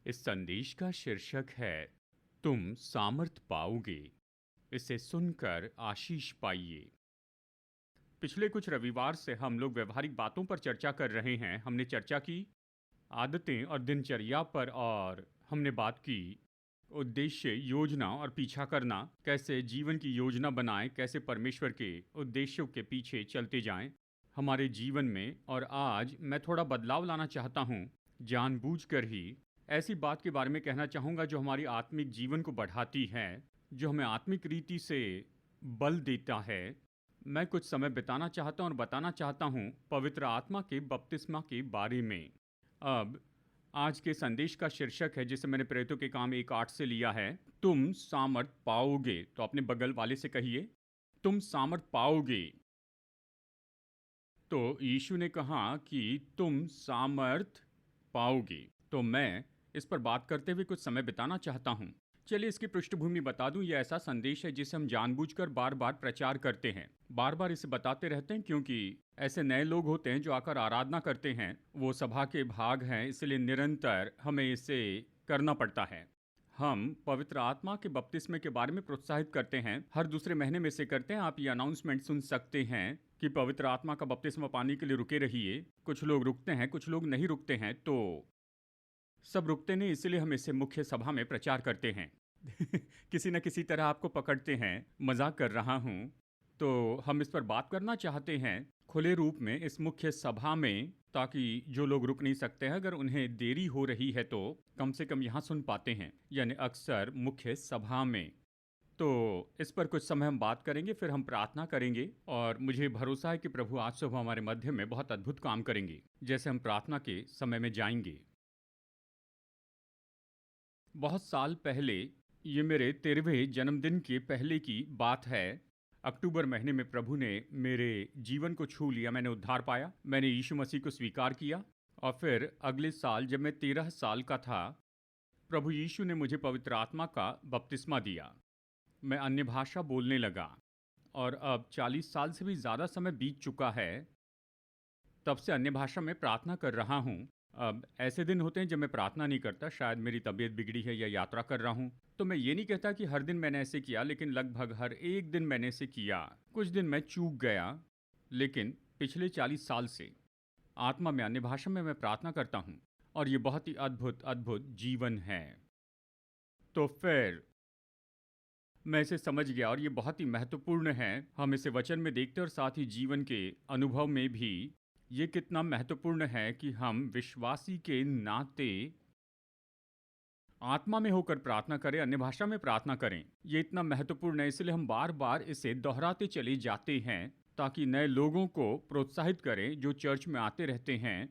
इस संदेश का शीर्षक है तुम सामर्थ पाओगे। इसे सुनकर आशीष पाइए। पिछले कुछ रविवार से हम लोग व्यवहारिक बातों पर चर्चा कर रहे हैं। हमने चर्चा की आदतें और दिनचर्या पर, और हमने बात की उद्देश्य, योजना और पीछा करना। कैसे जीवन की योजना बनाएं, कैसे परमेश्वर के उद्देश्यों के पीछे चलते जाएं हमारे जीवन में। और आज मैं थोड़ा बदलाव लाना चाहता हूं, जानबूझकर ही ऐसी बात के बारे में कहना चाहूँगा जो हमारी आत्मिक जीवन को बढ़ाती है, जो हमें आत्मिक रीति से बल देता है। मैं कुछ समय बिताना चाहता हूँ और बताना चाहता हूँ पवित्र आत्मा के बपतिस्मा के बारे में। अब आज के संदेश का शीर्षक है, जिसे मैंने प्रेरितों के काम 1:8 से लिया है, तुम सामर्थ पाओगे। तो अपने बगल वाले से कहिए, तुम सामर्थ पाओगे। तो यीशु ने कहा कि तुम सामर्थ पाओगे। तो मैं इस पर बात करते हुए कुछ समय बिताना चाहता हूँ। चलिए इसकी पृष्ठभूमि बता दूं। यह ऐसा संदेश है जिसे हम जानबूझकर बार बार प्रचार करते हैं, बार बार इसे बताते रहते हैं, क्योंकि ऐसे नए लोग होते हैं जो आकर आराधना करते हैं, वो सभा के भाग हैं, इसलिए निरंतर हमें इसे करना पड़ता है। हम पवित्र आत्मा के बपतिस्मे के बारे में प्रोत्साहित करते हैं, हर दूसरे महीने में से करते हैं। आप ये अनाउंसमेंट सुन सकते हैं कि पवित्र आत्मा का बपतिस्मा पाने के लिए रुके रहिए। कुछ लोग रुकते हैं, कुछ लोग नहीं रुकते हैं, तो सब रुकते नहीं, इसलिए हम इसे मुख्य सभा में प्रचार करते हैं। किसी न किसी तरह आपको पकड़ते हैं, मजाक कर रहा हूँ। तो हम इस पर बात करना चाहते हैं खुले रूप में इस मुख्य सभा में, ताकि जो लोग रुक नहीं सकते हैं, अगर उन्हें देरी हो रही है तो कम से कम यहाँ सुन पाते हैं, यानी अक्सर मुख्य सभा में। तो इस पर कुछ समय हम बात करेंगे, फिर हम प्रार्थना करेंगे, और मुझे भरोसा है कि प्रभु आज सुबह हमारे मध्य में बहुत अद्भुत काम करेंगे जैसे हम प्रार्थना के समय में जाएंगे। बहुत साल पहले, ये मेरे 13वें जन्मदिन के पहले की बात है, अक्टूबर महीने में प्रभु ने मेरे जीवन को छू लिया। मैंने उद्धार पाया, मैंने यीशु मसीह को स्वीकार किया, और फिर अगले साल जब मैं 13 साल का था, प्रभु यीशु ने मुझे पवित्र आत्मा का बपतिस्मा दिया। मैं अन्य भाषा बोलने लगा, और अब 40 साल से भी ज़्यादा समय बीत चुका है, तब से अन्य भाषा में प्रार्थना कर रहा हूँ। अब ऐसे दिन होते हैं जब मैं प्रार्थना नहीं करता, शायद मेरी तबीयत बिगड़ी है या यात्रा कर रहा हूँ। तो मैं ये नहीं कहता कि हर दिन मैंने ऐसे किया, लेकिन लगभग हर एक दिन मैंने ऐसे किया। कुछ दिन मैं चूक गया, लेकिन पिछले 40 साल से आत्मा में अन्य भाषा में मैं प्रार्थना करता हूँ, और ये बहुत ही अद्भुत अद्भुत जीवन है। तो फिर मैं इसे समझ गया, और ये बहुत ही महत्वपूर्ण है। हम इसे वचन में देखते हैं और साथ ही जीवन के अनुभव में भी ये कितना महत्वपूर्ण है कि हम विश्वासी के नाते आत्मा में होकर प्रार्थना करें, अन्य भाषा में प्रार्थना करें। ये इतना महत्वपूर्ण है, इसलिए हम बार बार इसे दोहराते चले जाते हैं, ताकि नए लोगों को प्रोत्साहित करें जो चर्च में आते रहते हैं,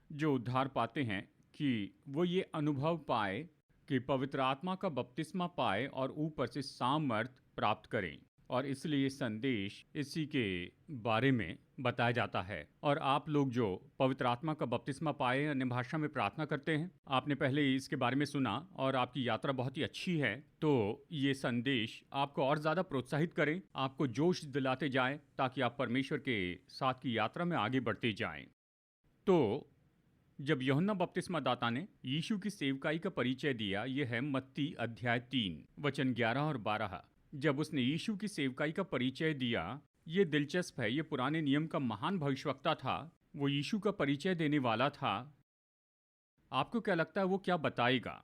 जो उद्धार पाते हैं, कि वो ये अनुभव पाए कि पवित्र आत्मा का बपतिस्मा पाए और ऊपर से सामर्थ प्राप्त करें। और इसलिए संदेश इसी के बारे में बताया जाता है। और आप लोग जो पवित्र आत्मा का बपतिस्मा पाए, अन्य भाषा में प्रार्थना करते हैं, आपने पहले ही इसके बारे में सुना और आपकी यात्रा बहुत ही अच्छी है, तो ये संदेश आपको और ज़्यादा प्रोत्साहित करें, आपको जोश दिलाते जाए, ताकि आप परमेश्वर के साथ की यात्रा में आगे बढ़ते जाएं। तो जब यूहन्ना बपतिस्मा दाता ने यीशु की सेवकाई का परिचय दिया, यह है मत्ती अध्याय 3 वचन 11 और 12। जब उसने यीशु की सेवकाई का परिचय दिया, ये दिलचस्प है, ये पुराने नियम का महान भविष्यवक्ता था, वो यीशु का परिचय देने वाला था। आपको क्या लगता है वो क्या बताएगा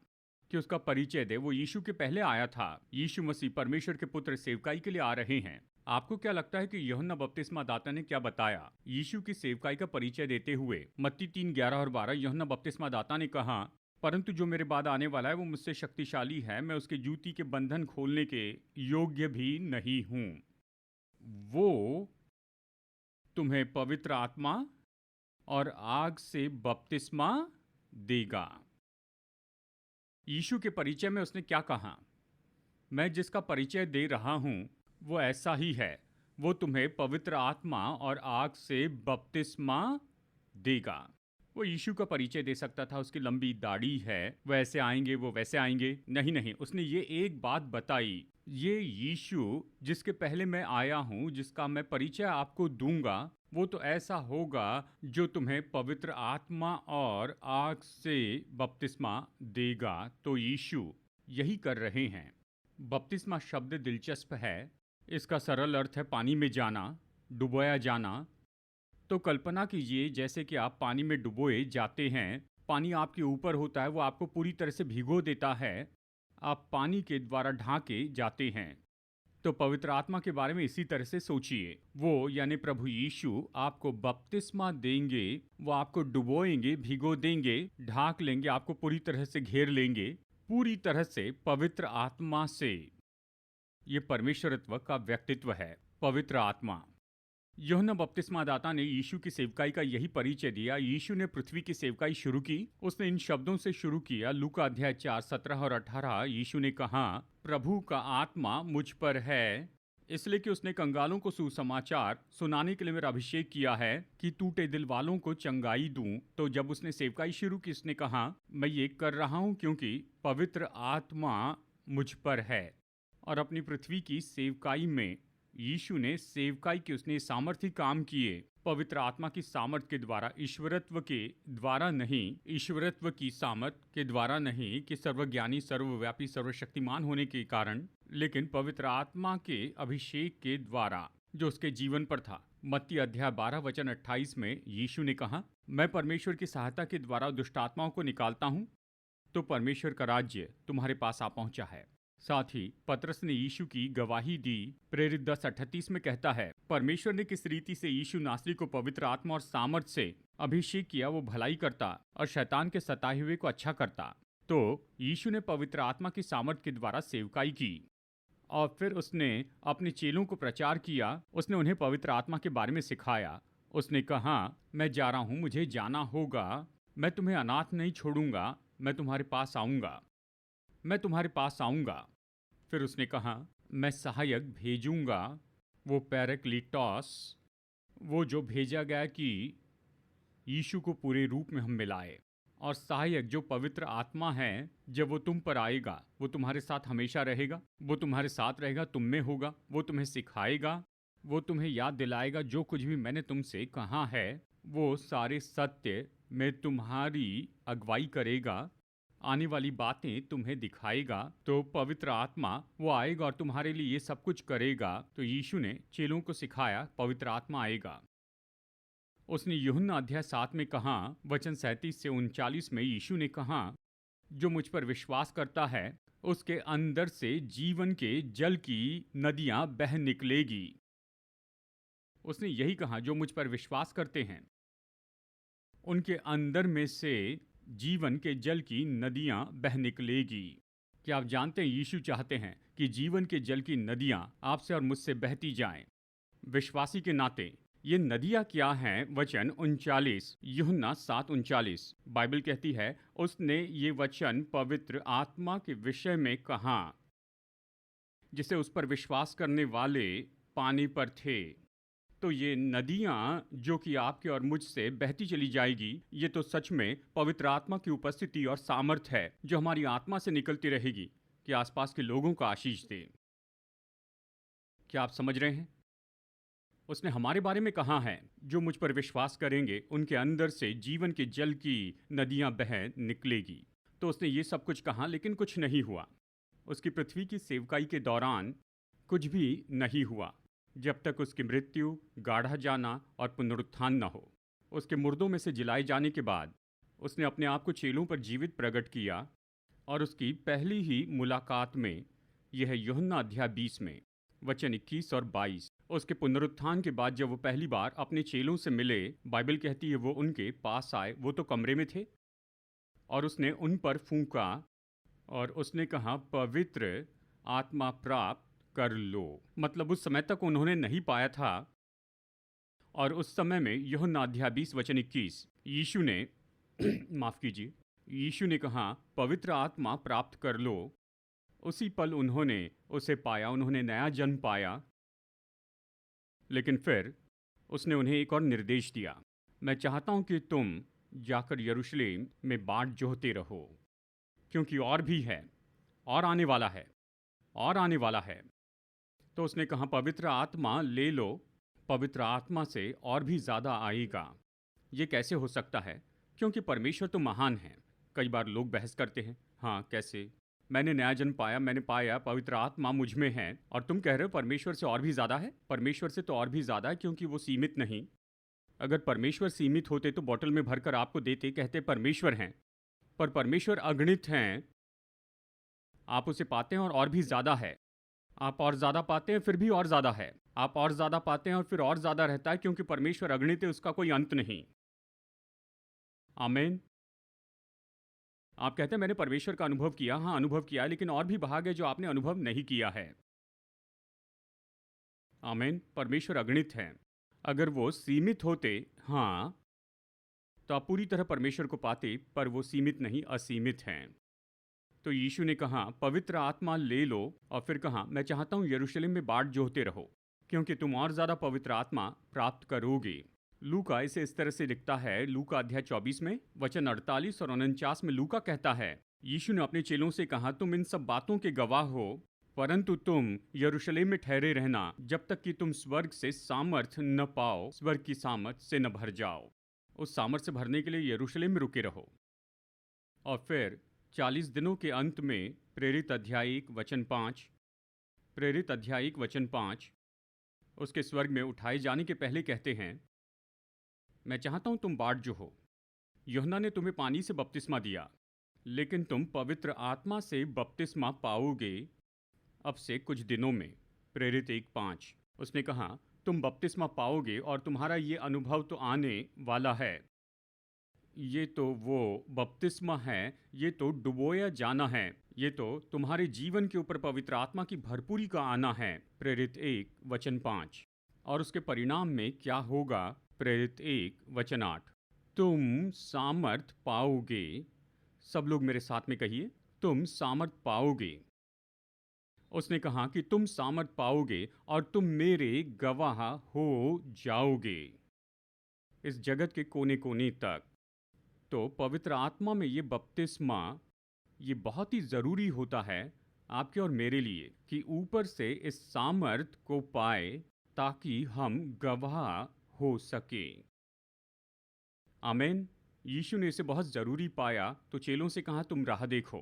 कि उसका परिचय दे? वो यीशु के पहले आया था। यीशु मसीह परमेश्वर के पुत्र सेवकाई के लिए आ रहे हैं। आपको क्या लगता है कि यूहन्ना बपतिस्मा दाता ने क्या बताया यीशु की सेवकाई का परिचय देते हुए? मत्ती 3 11 और 12, यूहन्ना बपतिस्मा दाता ने कहा, परंतु जो मेरे बाद आने वाला है वो मुझसे शक्तिशाली है, मैं उसके जूती के बंधन खोलने के योग्य भी नहीं हूँ। वो तुम्हें पवित्र आत्मा और आग से बपतिस्मा देगा। यीशु के परिचय में उसने क्या कहा? मैं जिसका परिचय दे रहा हूं वो ऐसा ही है, वो तुम्हें पवित्र आत्मा और आग से बपतिस्मा देगा। वो यीशु का परिचय दे सकता था, उसकी लंबी दाढ़ी है, वो ऐसे आएंगे, वो वैसे आएंगे। नहीं नहीं, उसने ये एक बात बताई, ये यीशु जिसके पहले मैं आया हूं, जिसका मैं परिचय आपको दूंगा, वो तो ऐसा होगा जो तुम्हें पवित्र आत्मा और आग से बपतिस्मा देगा। तो यीशु यही कर रहे हैं। बपतिस्मा शब्द दिलचस्प है। इसका सरल अर्थ है पानी में जाना, डुबोया जाना। तो कल्पना कीजिए जैसे कि आप पानी में डुबोए जाते हैं। पानी आपके ऊपर होता है, वो आपको पूरी तरह से भिगो देता है। आप पानी के द्वारा ढाके जाते हैं। तो पवित्र आत्मा के बारे में इसी तरह से सोचिए। वो यानी प्रभु यीशु आपको बपतिस्मा देंगे, वो आपको डुबोएंगे, भिगो देंगे, ढाक लेंगे, आपको पूरी तरह से घेर लेंगे, पूरी तरह से पवित्र आत्मा से। ये परमेश्वरत्व का व्यक्तित्व है, पवित्र आत्मा। यूहन्ना बपतिस्मादाता ने यीशु की सेवकाई का यही परिचय दिया। यीशु ने पृथ्वी की सेवकाई शुरू की। उसने इन शब्दों से शुरू किया, लूका अध्याय 4, 17 और 18। यीशु ने कहा, प्रभु का आत्मा मुझ पर है, इसलिए कि उसने कंगालों को सुसमाचार सुनाने के लिए मेरा अभिषेक किया है कि टूटे दिल वालों को चंगाई दूं। तो जब उसने सेवकाई शुरू की, उसने कहा, मैं ये कर रहा हूं क्योंकि पवित्र आत्मा मुझ पर है। और अपनी पृथ्वी की सेवकाई में यीशु ने सेवकाई के उसने सामर्थ्य काम किए पवित्र आत्मा की सामर्थ के द्वारा, ईश्वरत्व के द्वारा नहीं, ईश्वरत्व की सामर्थ के द्वारा नहीं कि सर्वज्ञानी, सर्वव्यापी, सर्वशक्तिमान होने के कारण, लेकिन पवित्र आत्मा के अभिषेक के द्वारा जो उसके जीवन पर था। मत्ती अध्याय 12 वचन 28 में यीशु ने कहा, मैं परमेश्वर की सहायता के द्वारा दुष्ट आत्माओं को निकालता हूँ, तो परमेश्वर का राज्य तुम्हारे पास आ पहुंचा है। साथ ही पतरस ने यीशु की गवाही दी। प्रेरित 10:38 में कहता है, परमेश्वर ने किस रीति से यीशु नासरी को पवित्र आत्मा और सामर्थ से अभिषेक किया, वो भलाई करता और शैतान के सताए हुए को अच्छा करता। तो यीशु ने पवित्र आत्मा की सामर्थ के द्वारा सेवकाई की और फिर उसने अपने चेलों को प्रचार किया। उसने उन्हें पवित्र आत्मा के बारे में सिखाया। उसने कहा, मैं जा रहा हूँ, मुझे जाना होगा, मैं तुम्हें अनाथ नहीं छोड़ूंगा, मैं तुम्हारे पास आऊँगा, मैं तुम्हारे पास आऊँगा। फिर उसने कहा, मैं सहायक भेजूंगा, वो पैराक्लीटोस, वो जो भेजा गया कि यीशु को पूरे रूप में हम मिलाए। और सहायक जो पवित्र आत्मा है, जब वो तुम पर आएगा, वो तुम्हारे साथ हमेशा रहेगा, वो तुम्हारे साथ रहेगा, तुम में होगा, वो तुम्हें सिखाएगा, वो तुम्हें याद दिलाएगा जो कुछ भी मैंने तुमसे कहा है, वो सारे सत्य में तुम्हारी अगुवाई करेगा, आने वाली बातें तुम्हें दिखाएगा। तो पवित्र आत्मा वो आएगा और तुम्हारे लिए ये सब कुछ करेगा। तो यीशु ने चेलों को सिखाया, पवित्र आत्मा आएगा। उसने यूहन्ना अध्याय 7 में कहा, वचन 37 से 39 में यीशु ने कहा, जो मुझ पर विश्वास करता है उसके अंदर से जीवन के जल की नदियां बह निकलेगी। उसने यही कहा, जो मुझ पर विश्वास करते हैं उनके अंदर में से जीवन के जल की नदियां बह निकलेगी। क्या आप जानते हैं, यीशु चाहते हैं कि जीवन के जल की नदियां आपसे और मुझसे बहती जाएं। विश्वासी के नाते ये नदियां क्या हैं? वचन 39, यूहन्ना 7:39, बाइबल कहती है, उसने ये वचन पवित्र आत्मा के विषय में कहा जिसे उस पर विश्वास करने वाले पानी पर थे। तो ये नदियाँ जो कि आपके और मुझसे बहती चली जाएगी, ये तो सच में पवित्र आत्मा की उपस्थिति और सामर्थ है जो हमारी आत्मा से निकलती रहेगी कि आसपास के लोगों को आशीष दे। क्या आप समझ रहे हैं? उसने हमारे बारे में कहा है, जो मुझ पर विश्वास करेंगे उनके अंदर से जीवन के जल की नदियाँ बह निकलेगी। तो उसने ये सब कुछ कहा, लेकिन कुछ नहीं हुआ। उसकी पृथ्वी की सेवकाई के दौरान कुछ भी नहीं हुआ जब तक उसकी मृत्यु, गाढ़ा जाना और पुनरुत्थान न हो। उसके मुर्दों में से जिलाए जाने के बाद उसने अपने आप को चेलों पर जीवित प्रकट किया और उसकी पहली ही मुलाकात में, यह यूहन्ना अध्याय 20 में वचन 21 और 22, उसके पुनरुत्थान के बाद जब वो पहली बार अपने चेलों से मिले, बाइबल कहती है वो उनके पास आए, वो तो कमरे में थे, और उसने उन पर फूंका और उसने कहा, पवित्र आत्मा प्राप्त कर लो। मतलब उस समय तक उन्होंने नहीं पाया था। और उस समय में यूहन्ना अध्याय 20 वचन 21, यीशु ने माफ कीजिए, यीशु ने कहा, पवित्र आत्मा प्राप्त कर लो। उसी पल उन्होंने उसे पाया, उन्होंने नया जन्म पाया। लेकिन फिर उसने उन्हें एक और निर्देश दिया, मैं चाहता हूं कि तुम जाकर यरूशलेम में बाट जोहते रहो, क्योंकि और भी है, और आने वाला है, और आने वाला है। तो उसने कहा, पवित्र आत्मा ले लो, पवित्र आत्मा से और भी ज़्यादा आएगा। ये कैसे हो सकता है? क्योंकि परमेश्वर तो महान है। कई बार लोग बहस करते हैं, हाँ कैसे? मैंने नया जन्म पाया, मैंने पाया पवित्र आत्मा मुझ में है, और तुम कह रहे हो परमेश्वर से और भी ज़्यादा है? परमेश्वर से तो और भी ज़्यादा है, क्योंकि वो सीमित नहीं। अगर परमेश्वर सीमित होते तो बॉटल में भरकर आपको देते, कहते परमेश्वर हैं। पर परमेश्वर अगणित हैं। आप उसे पाते हैं और भी ज़्यादा है। आप और ज़्यादा पाते हैं, फिर भी और ज़्यादा है। आप और ज़्यादा पाते हैं और फिर और ज़्यादा रहता है, क्योंकि परमेश्वर अगणित है, उसका कोई अंत नहीं। आमीन। आप कहते हैं मैंने परमेश्वर का अनुभव किया, हाँ अनुभव किया, लेकिन और भी भाग है जो आपने अनुभव नहीं किया है। आमीन। परमेश्वर अगणित है। अगर वो सीमित होते, हाँ, तो आप पूरी तरह परमेश्वर को पाते, पर वो सीमित नहीं, असीमित हैं। तो यीशु ने कहा पवित्र आत्मा ले लो, और फिर कहा मैं चाहता हूँ यरूशलेम में बाट जोहते रहो, क्योंकि तुम और ज़्यादा पवित्र आत्मा प्राप्त करोगे। लूका इसे इस तरह से लिखता है, लूका अध्याय 24 में वचन 48 और 49 में लूका कहता है, यीशु ने अपने चेलों से कहा तुम इन सब बातों के गवाह हो, परंतु तुम यरूशलेम में ठहरे रहना जब तक कि तुम स्वर्ग से सामर्थ न पाओ, स्वर्ग की सामर्थ से न भर जाओ। उस सामर्थ से भरने के लिए यरूशलेम में रुके रहो। और फिर 40 दिनों के अंत में प्रेरित अध्याय 1 वचन 5, प्रेरित अध्याय 1 वचन 5 उसके स्वर्ग में उठाए जाने के पहले कहते हैं, मैं चाहता हूं तुम बाट जो हो। यूहन्ना ने तुम्हें पानी से बपतिस्मा दिया, लेकिन तुम पवित्र आत्मा से बपतिस्मा पाओगे अब से कुछ दिनों में। प्रेरित 1:5 उसने कहा तुम बपतिस्मा पाओगे, और तुम्हारा ये अनुभव तो आने वाला है। ये तो वो बपतिस्मा है, ये तो डुबोया जाना है, ये तो तुम्हारे जीवन के ऊपर पवित्र आत्मा की भरपूरी का आना है। प्रेरित 1 वचन 5। और उसके परिणाम में क्या होगा? प्रेरित 1 वचन 8, तुम सामर्थ पाओगे। सब लोग मेरे साथ में कहिए, तुम सामर्थ पाओगे। उसने कहा कि तुम सामर्थ पाओगे और तुम मेरे गवाह हो जाओगे इस जगत के कोने कोने तक। तो पवित्र आत्मा में ये बपतिस्मा, ये बहुत ही ज़रूरी होता है आपके और मेरे लिए, कि ऊपर से इस सामर्थ को पाए ताकि हम गवाह हो सके। आमीन। यीशु ने इसे बहुत ज़रूरी पाया, तो चेलों से कहा तुम राह देखो,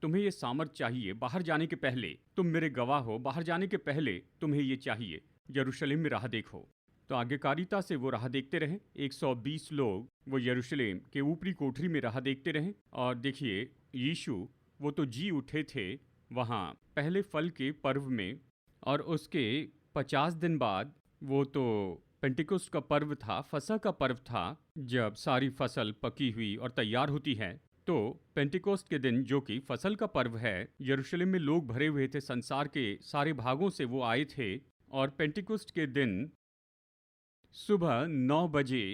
तुम्हें ये सामर्थ चाहिए बाहर जाने के पहले, तुम मेरे गवाह हो, बाहर जाने के पहले तुम्हें ये चाहिए, यरूशलेम में राह देखो। तो आज्ञाकारिता से वो राह देखते रहे। 120 लोग वो यरूशलेम के ऊपरी कोठरी में राह देखते रहे। और देखिए यीशु वो तो जी उठे थे वहाँ पहले फल के पर्व में, और उसके 50 दिन बाद वो तो पेंटिकोस्ट का पर्व था, फसह का पर्व था, जब सारी फसल पकी हुई और तैयार होती है। तो पेंटिकोस्ट के दिन, जो कि फसल का पर्व है, यरूशलेम में लोग भरे हुए थे, संसार के सारे भागों से वो आए थे। और पेंटिकोस्ट के दिन सुबह 9 बजे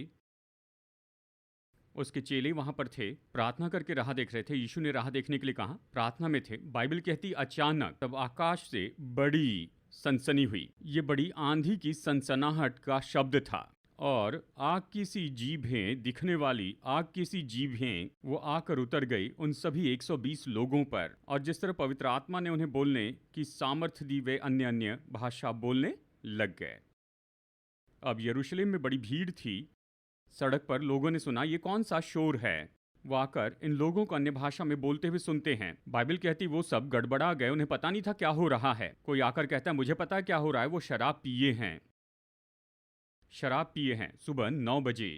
उसके चेले वहां पर थे, प्रार्थना करके राह देख रहे थे। यीशु ने राह देखने के लिए कहा, प्रार्थना में थे। बाइबल कहती अचानक तब आकाश से बड़ी सनसनी हुई। ये बड़ी आंधी की सनसनाहट का शब्द था, और आग की सी जीभें, दिखने वाली आग की सी जीभें वो आकर उतर गई उन सभी 120 लोगों पर। और जिस तरह पवित्र आत्मा ने उन्हें बोलने की सामर्थ्य दी, वे अन्य अन्य भाषा बोलने लग गए। अब यरूशलेम में बड़ी भीड़ थी। सड़क पर लोगों ने सुना ये कौन सा शोर है। वो आकर इन लोगों को अन्य भाषा में बोलते हुए सुनते हैं। बाइबल कहती वो सब गड़बड़ा गए, उन्हें पता नहीं था क्या हो रहा है। कोई आकर कहता है मुझे पता है क्या हो रहा है, वो शराब पिए हैं, शराब पिए हैं। सुबह 9 बजे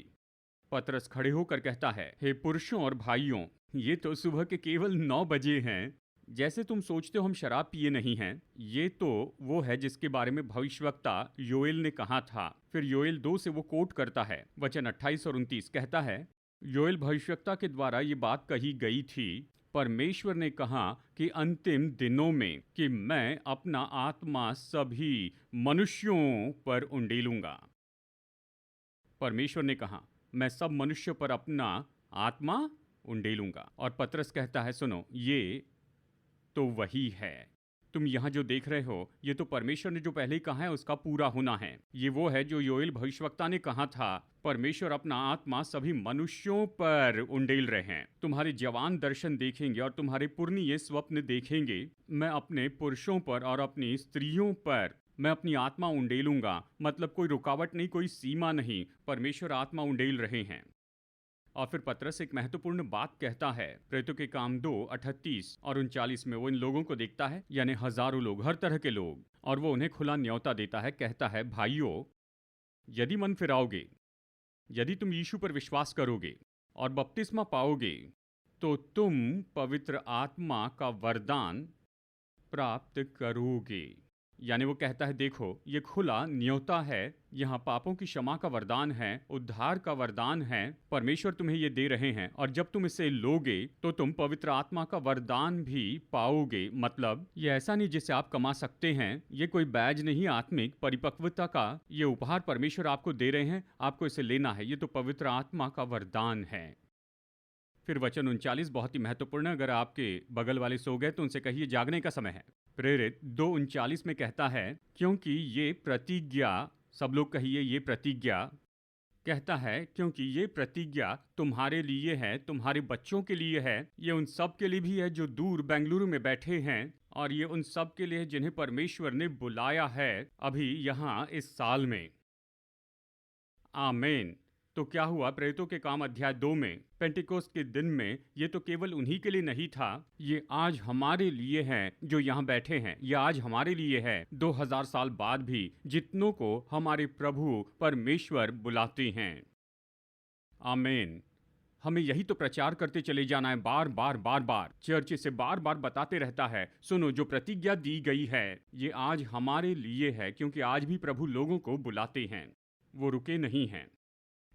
पतरस खड़े होकर कहता है, हे पुरुषों और भाइयों, ये तो सुबह के केवल 9 बजे हैं। जैसे तुम सोचते हो हम शराब पिए नहीं हैं। ये तो वो है जिसके बारे में भविष्यवक्ता योएल ने कहा था। फिर योएल 2 से वो कोट करता है, वचन 28 और 29 कहता है, योएल भविष्यवक्ता के द्वारा ये बात कही गई थी, परमेश्वर ने कहा कि अंतिम दिनों में कि मैं अपना आत्मा सभी मनुष्यों पर उंडेलूंगा। परमेश्वर ने कहा मैं सब मनुष्यों पर अपना आत्मा उंडेलूंगा। और पतरस कहता है, सुनो, ये तो वही है। तुम यहाँ जो देख रहे हो, ये तो परमेश्वर ने जो पहले ही कहा है उसका पूरा होना है। ये वो है जो योएल भविष्यवक्ता ने कहा था, परमेश्वर अपना आत्मा सभी मनुष्यों पर उंडेल रहे हैं। तुम्हारे जवान दर्शन देखेंगे और तुम्हारे पुरनिये स्वप्न देखेंगे। मैं अपने पुरुषों पर और अपनी स्त्रियों पर मैं अपनी आत्मा उंडेलूंगा, मतलब कोई रुकावट नहीं, कोई सीमा नहीं, परमेश्वर आत्मा उंडेल रहे हैं। और फिर पतरस एक महत्वपूर्ण बात कहता है, प्रेरितों के काम 2:38 और 39 में वो इन लोगों को देखता है, यानी हजारों लोग, हर तरह के लोग, और वो उन्हें खुला न्योता देता है। कहता है, भाइयों, यदि मन फिराओगे, यदि तुम यीशु पर विश्वास करोगे और बपतिस्मा पाओगे, तो तुम पवित्र आत्मा का वरदान प्राप्त करोगे। यानी वो कहता है, देखो, ये खुला न्योता है, यहाँ पापों की क्षमा का वरदान है, उद्धार का वरदान है, परमेश्वर तुम्हें ये दे रहे हैं, और जब तुम इसे लोगे तो तुम पवित्र आत्मा का वरदान भी पाओगे। मतलब ये ऐसा नहीं जिसे आप कमा सकते हैं, ये कोई बैज नहीं, आत्मिक परिपक्वता का ये उपहार परमेश्वर आपको दे रहे हैं, आपको इसे लेना है, ये तो पवित्र आत्मा का वरदान है। फिर वचन 39 बहुत ही महत्वपूर्ण है, अगर आपके बगल वाले सो गए तो उनसे कहिए जागने का समय है। प्रेरित 2:39 में कहता है, क्योंकि ये प्रतिज्ञा, सब लोग कहिए ये प्रतिज्ञा, कहता है क्योंकि ये प्रतिज्ञा तुम्हारे लिए है, तुम्हारे बच्चों के लिए है, ये उन सब के लिए भी है जो दूर बेंगलुरु में बैठे हैं, और ये उन सब के लिए है जिन्हें परमेश्वर ने बुलाया है अभी यहाँ इस साल में। आमीन। तो क्या हुआ प्रेरितों के काम अध्याय 2 में, पेंटिकोस्ट के दिन में, ये तो केवल उन्हीं के लिए नहीं था, ये आज हमारे लिए है जो यहाँ बैठे हैं, ये आज हमारे लिए है 2000 साल बाद भी, जितनों को हमारे प्रभु परमेश्वर बुलाते हैं। आमीन। हमें यही तो प्रचार करते चले जाना है, बार बार बार बार। चर्च इसे बार बार बताते रहता है, सुनो, जो प्रतिज्ञा दी गई है ये आज हमारे लिए है, क्योंकि आज भी प्रभु लोगों को बुलाते हैं, वो रुके नहीं हैं।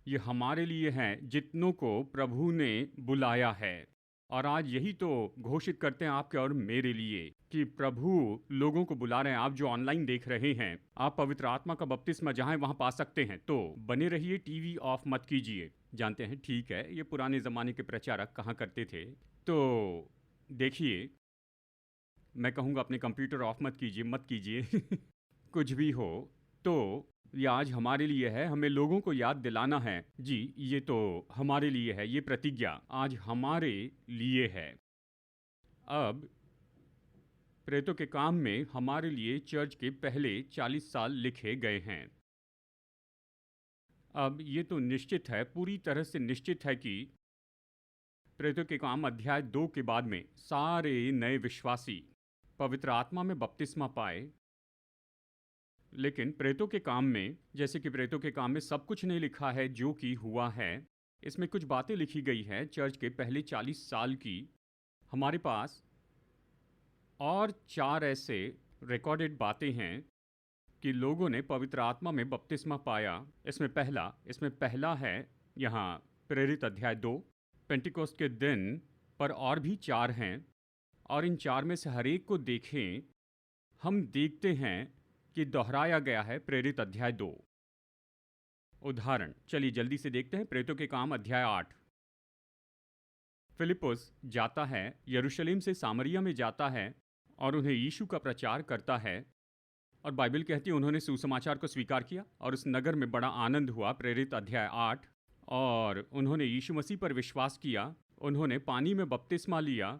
ये हमारे लिए है जितनों को प्रभु ने बुलाया है। और आज यही तो घोषित करते हैं आपके और मेरे लिए कि प्रभु लोगों को बुला रहे हैं। आप जो ऑनलाइन देख रहे हैं, आप पवित्र आत्मा का बपतिस्मा जहां है वहां पा सकते हैं, तो बने रहिए, टीवी ऑफ मत कीजिए। जानते हैं, ठीक है, ये पुराने ज़माने के प्रचारक कहाँ करते थे। तो देखिए, मैं कहूँगा अपने कंप्यूटर ऑफ मत कीजिए, मत कीजिए कुछ भी हो। तो ये आज हमारे लिए है, हमें लोगों को याद दिलाना है, जी ये तो हमारे लिए है, ये प्रतिज्ञा आज हमारे लिए है। अब प्रेरितों के काम में हमारे लिए चर्च के पहले 40 साल लिखे गए हैं। अब ये तो निश्चित है, पूरी तरह से निश्चित है कि प्रेरितों के काम अध्याय 2 के बाद में सारे नए विश्वासी पवित्र आत्मा में बपतिस्मा पाए। लेकिन प्रेरितों के काम में, जैसे कि प्रेरितों के काम में सब कुछ नहीं लिखा है जो कि हुआ है, इसमें कुछ बातें लिखी गई है चर्च के पहले 40 साल की। हमारे पास और 4 ऐसे रिकॉर्डेड बातें हैं कि लोगों ने पवित्र आत्मा में बपतिस्मा पाया। इसमें पहला है यहाँ प्रेरित अध्याय 2, पेंटिकोस्ट के दिन पर और भी 4 हैं, और इन 4 में से हर एक को देखें, हम देखते हैं कि दोहराया गया है प्रेरित अध्याय 2। उदाहरण चलिए जल्दी से देखते हैं। प्रेरितों के काम अध्याय 8। फिलिपुस जाता है, यरूशलेम से सामरिया में जाता है और उन्हें यीशु का प्रचार करता है, और बाइबल कहती है उन्होंने सुसमाचार को स्वीकार किया और उस नगर में बड़ा आनंद हुआ। प्रेरित अध्याय 8। और उन्होंने यीशु मसीह पर विश्वास किया, उन्होंने पानी में बपतिस्मा लिया।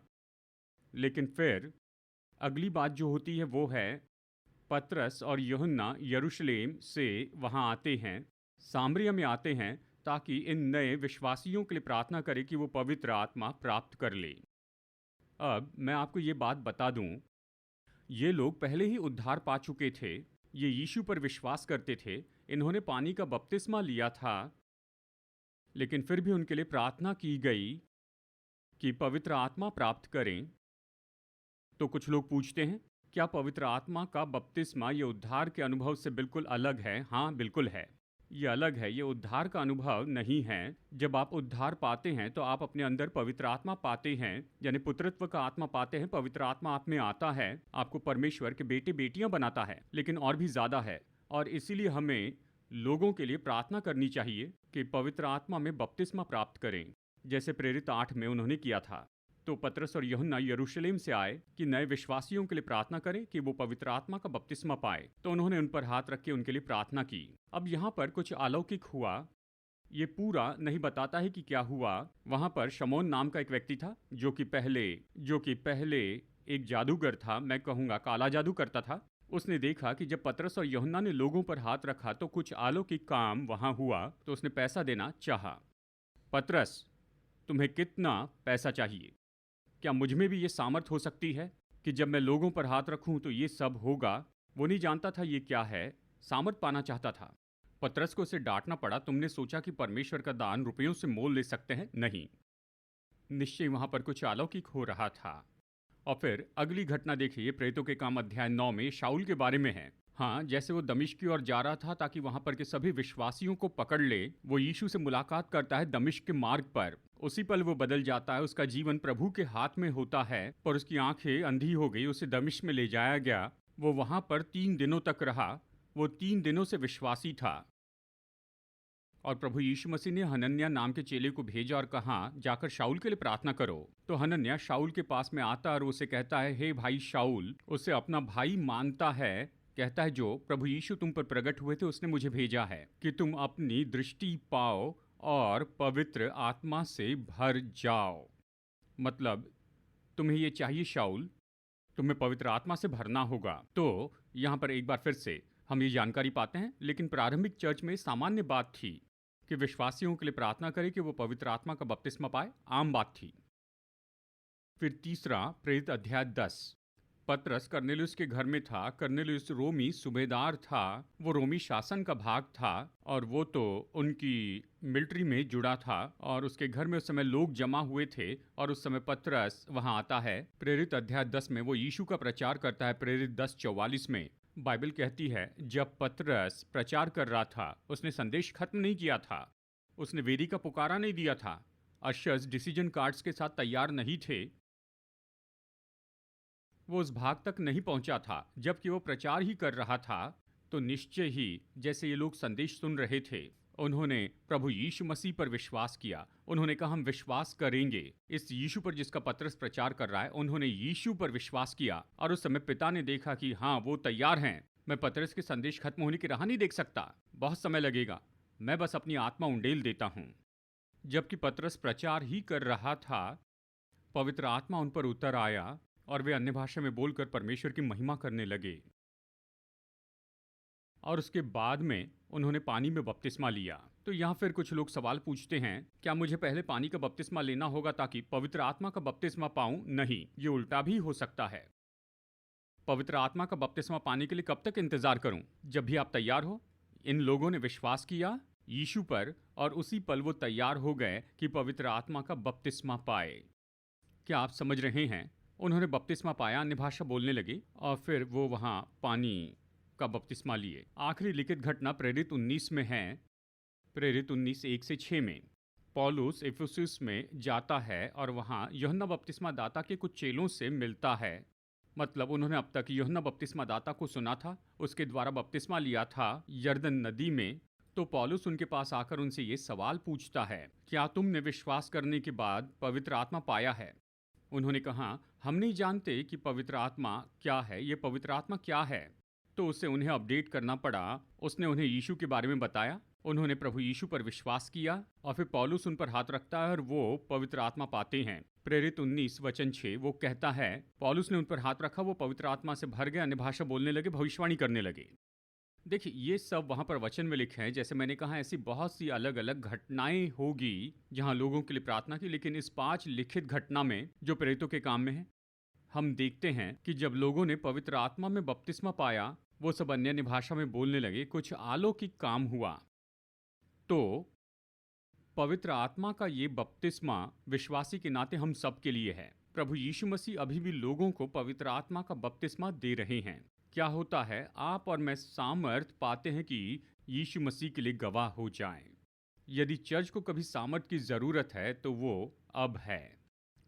लेकिन फिर अगली बात जो होती है वो है, पतरस और यूहन्ना यरूशलेम से वहाँ आते हैं, सामरिया में आते हैं, ताकि इन नए विश्वासियों के लिए प्रार्थना करें कि वो पवित्र आत्मा प्राप्त कर ले। अब मैं आपको ये बात बता दूं, ये लोग पहले ही उद्धार पा चुके थे, ये यीशु पर विश्वास करते थे, इन्होंने पानी का बपतिस्मा लिया था, लेकिन फिर भी उनके लिए प्रार्थना की गई कि पवित्र आत्मा प्राप्त करें। तो कुछ लोग पूछते हैं, क्या पवित्र आत्मा का बपतिस्मा ये उद्धार के अनुभव से बिल्कुल अलग है? हाँ, बिल्कुल है। ये अलग है, ये उद्धार का अनुभव नहीं है। जब आप उद्धार पाते हैं तो आप अपने अंदर पवित्र आत्मा पाते हैं, यानी पुत्रत्व का आत्मा पाते हैं। पवित्र आत्मा आप में आता है, आपको परमेश्वर के बेटे बेटियां बनाता है, लेकिन और भी ज़्यादा है। और इसीलिए हमें लोगों के लिए प्रार्थना करनी चाहिए कि पवित्र आत्मा में बपतिस्मा प्राप्त करें, जैसे प्रेरित 8 में उन्होंने किया था। तो पतरस और यूहन्ना यरूशलेम से आए कि नए विश्वासियों के लिए प्रार्थना करें कि वो पवित्र आत्मा का बपतिस्मा पाए। तो उन्होंने उन पर हाथ रख के उनके लिए प्रार्थना की। अब यहाँ पर कुछ अलौकिक हुआ, ये पूरा नहीं बताता है कि क्या हुआ। वहाँ पर शमौन नाम का एक व्यक्ति था जो कि पहले एक जादूगर था, मैं कहूँगा काला जादू करता था। उसने देखा कि जब पतरस और यूहन्ना ने लोगों पर हाथ रखा तो कुछ अलौकिक काम वहां हुआ, तो उसने पैसा देना चाहा। पतरस, तुम्हें कितना पैसा चाहिए? क्या मुझ में भी ये सामर्थ हो सकती है कि जब मैं लोगों पर हाथ रखूं तो ये सब होगा? वो नहीं जानता था ये क्या है, सामर्थ पाना चाहता था। पतरस को उसे डांटना पड़ा। तुमने सोचा कि परमेश्वर का दान रुपयों से मोल ले सकते हैं? नहीं, निश्चय वहां पर कुछ अलौकिक हो रहा था। और फिर अगली घटना देखिए, प्रेरितों के काम अध्याय 9 में शाऊल के बारे में है। हाँ, जैसे वो दमिश्क की ओर जा रहा था ताकि वहां पर के सभी विश्वासियों को पकड़ ले, वो यीशु से मुलाकात करता है दमिश्क के मार्ग पर। उसी पल वो बदल जाता है, उसका जीवन प्रभु के हाथ में होता है, पर उसकी आंखें अंधी हो गई। उसे दमिश्क में ले जाया गया। वो वहां पर 3 दिनों तक रहा। वो 3 दिनों से विश्वासी था। और प्रभु यीशु मसीह ने हनन्याह नाम के चेले को भेजा और कहा, जाकर शाऊल के लिए प्रार्थना करो। तो हनन्याह शाऊल के पास में आता और उसे कहता है, हे भाई शाऊल। उसे अपना भाई मानता है। कहता है, जो प्रभु यीशु तुम पर प्रकट हुए थे उसने मुझे भेजा है कि तुम अपनी दृष्टि पाओ और पवित्र आत्मा से भर जाओ। मतलब तुम्हें ये चाहिए शाऊल, तुम्हें पवित्र आत्मा से भरना होगा। तो यहाँ पर एक बार फिर से हम ये जानकारी पाते हैं, लेकिन प्रारंभिक चर्च में सामान्य बात थी कि विश्वासियों के लिए प्रार्थना करें कि वो पवित्र आत्मा का बपतिस्मा पाए, आम बात थी। फिर तीसरा, प्रेरित अध्याय 10। पतरस करनेलियुस के घर में था। करनेलियुस रोमी सूबेदार था। वो रोमी शासन का भाग था और वो तो उनकी मिलिट्री में जुड़ा था, और उसके घर में उस समय लोग जमा हुए थे। और उस समय पतरस वहां आता है। प्रेरित अध्याय 10 में वो यीशु का प्रचार करता है। प्रेरित 10:44 में बाइबल कहती है, जब पतरस प्रचार कर रहा था उसने संदेश खत्म नहीं किया था, उसने वेदी का पुकारा नहीं दिया था, अशर्स डिसीजन कार्ड्स के साथ तैयार नहीं थे, वो उस भाग तक नहीं पहुंचा था। जबकि वो प्रचार ही कर रहा था, तो निश्चय ही जैसे ये लोग संदेश सुन रहे थे, उन्होंने प्रभु यीशु मसीह पर विश्वास किया। उन्होंने कहा, हम विश्वास करेंगे इस यीशु पर जिसका पतरस प्रचार कर रहा है। उन्होंने यीशु पर विश्वास किया। और उस समय पिता ने देखा कि हाँ, वो तैयार हैं। मैं पतरस के संदेश खत्म होने की राह नहीं देख सकता, बहुत समय लगेगा, मैं बस अपनी आत्मा उंडेल देता हूँ। जबकि पतरस प्रचार ही कर रहा था, पवित्र आत्मा उन पर उतर आया और वे अन्य भाषा में बोलकर परमेश्वर की महिमा करने लगे। और उसके बाद में उन्होंने पानी में बपतिस्मा लिया। तो यहाँ फिर कुछ लोग सवाल पूछते हैं, क्या मुझे पहले पानी का बपतिस्मा लेना होगा ताकि पवित्र आत्मा का बपतिस्मा पाऊं? नहीं, ये उल्टा भी हो सकता है। पवित्र आत्मा का बपतिस्मा पाने के लिए कब तक इंतजार करूं? जब भी आप तैयार हो। इन लोगों ने विश्वास किया यीशु पर, और उसी पल वो तैयार हो गए कि पवित्र आत्मा का बपतिस्मा पाए। क्या आप समझ रहे हैं? उन्होंने बपतिस्मा पाया, अन्य भाषा बोलने लगे, और फिर वो वहाँ पानी का बपतिस्मा लिए। आखिरी लिखित घटना प्रेरित 19 में है। प्रेरित 19:1-6 में पौलुस इफिसुस में जाता है और वहाँ यूहन्ना बपतिस्मा दाता के कुछ चेलों से मिलता है। मतलब उन्होंने अब तक यूहन्ना बपतिस्मा दाता को सुना था, उसके द्वारा बपतिस्मा लिया था यरदन नदी में। तो पौलुस उनके पास आकर उनसे ये सवाल पूछता है, क्या तुमने विश्वास करने के बाद पवित्र आत्मा पाया है? उन्होंने कहा, हम नहीं जानते कि पवित्र आत्मा क्या है, ये पवित्र आत्मा क्या है। तो उसे उन्हें अपडेट करना पड़ा। उसने उन्हें यीशु के बारे में बताया। उन्होंने प्रभु यीशु पर विश्वास किया, और फिर पौलुस उन पर हाथ रखता है और वो पवित्र आत्मा पाते हैं। प्रेरित 19:6 वो कहता है, पौलुस ने उन पर हाथ रखा, वो पवित्र आत्मा से भर गए, अन्य भाषा बोलने लगे, भविष्यवाणी करने लगे। देखिए, ये सब वहाँ पर वचन में लिखे हैं। जैसे मैंने कहा, ऐसी बहुत सी अलग अलग घटनाएं होगी जहाँ लोगों के लिए प्रार्थना की, लेकिन इस 5 लिखित घटना में जो प्रेरितों के काम में है, हम देखते हैं कि जब लोगों ने पवित्र आत्मा में बपतिस्मा पाया, वो सब अन्य भाषा में बोलने लगे, कुछ अलौकिक काम हुआ। तो पवित्र आत्मा का ये बपतिस्मा विश्वासी के नाते हम सब के लिए है। प्रभु यीशु मसीह अभी भी लोगों को पवित्र आत्मा का बपतिस्मा दे रहे हैं। क्या होता है, आप और मैं सामर्थ पाते हैं कि यीशु मसीह के लिए गवाह हो जाएं। यदि चर्च को कभी सामर्थ की जरूरत है तो वो अब है।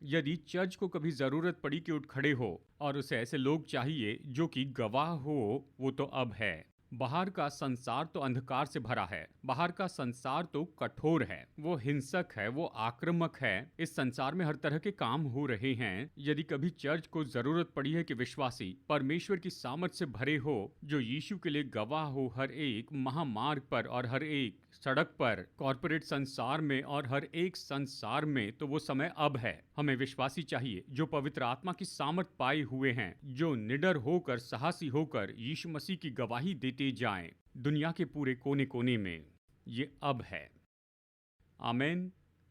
यदि चर्च को कभी जरूरत पड़ी कि उठ खड़े हो और उसे ऐसे लोग चाहिए जो कि गवाह हो, वो तो अब है। बाहर का संसार तो अंधकार से भरा है। बाहर का संसार तो कठोर है, वो हिंसक है, वो आक्रामक है। इस संसार में हर तरह के काम हो रहे हैं। यदि कभी चर्च को जरूरत पड़ी है कि विश्वासी परमेश्वर की सामर्थ से भरे हो, जो यीशु के लिए गवाह हो हर एक महामार्ग पर और हर एक सड़क पर, कॉरपोरेट संसार में और हर एक संसार में तो वो समय अब है। हमें विश्वासी चाहिए जो पवित्र आत्मा की सामर्थ पाए हुए हैं, जो निडर होकर, साहसी होकर यीशु मसीह की गवाही देते जाएं दुनिया के पूरे कोने कोने में। ये अब है। आमीन।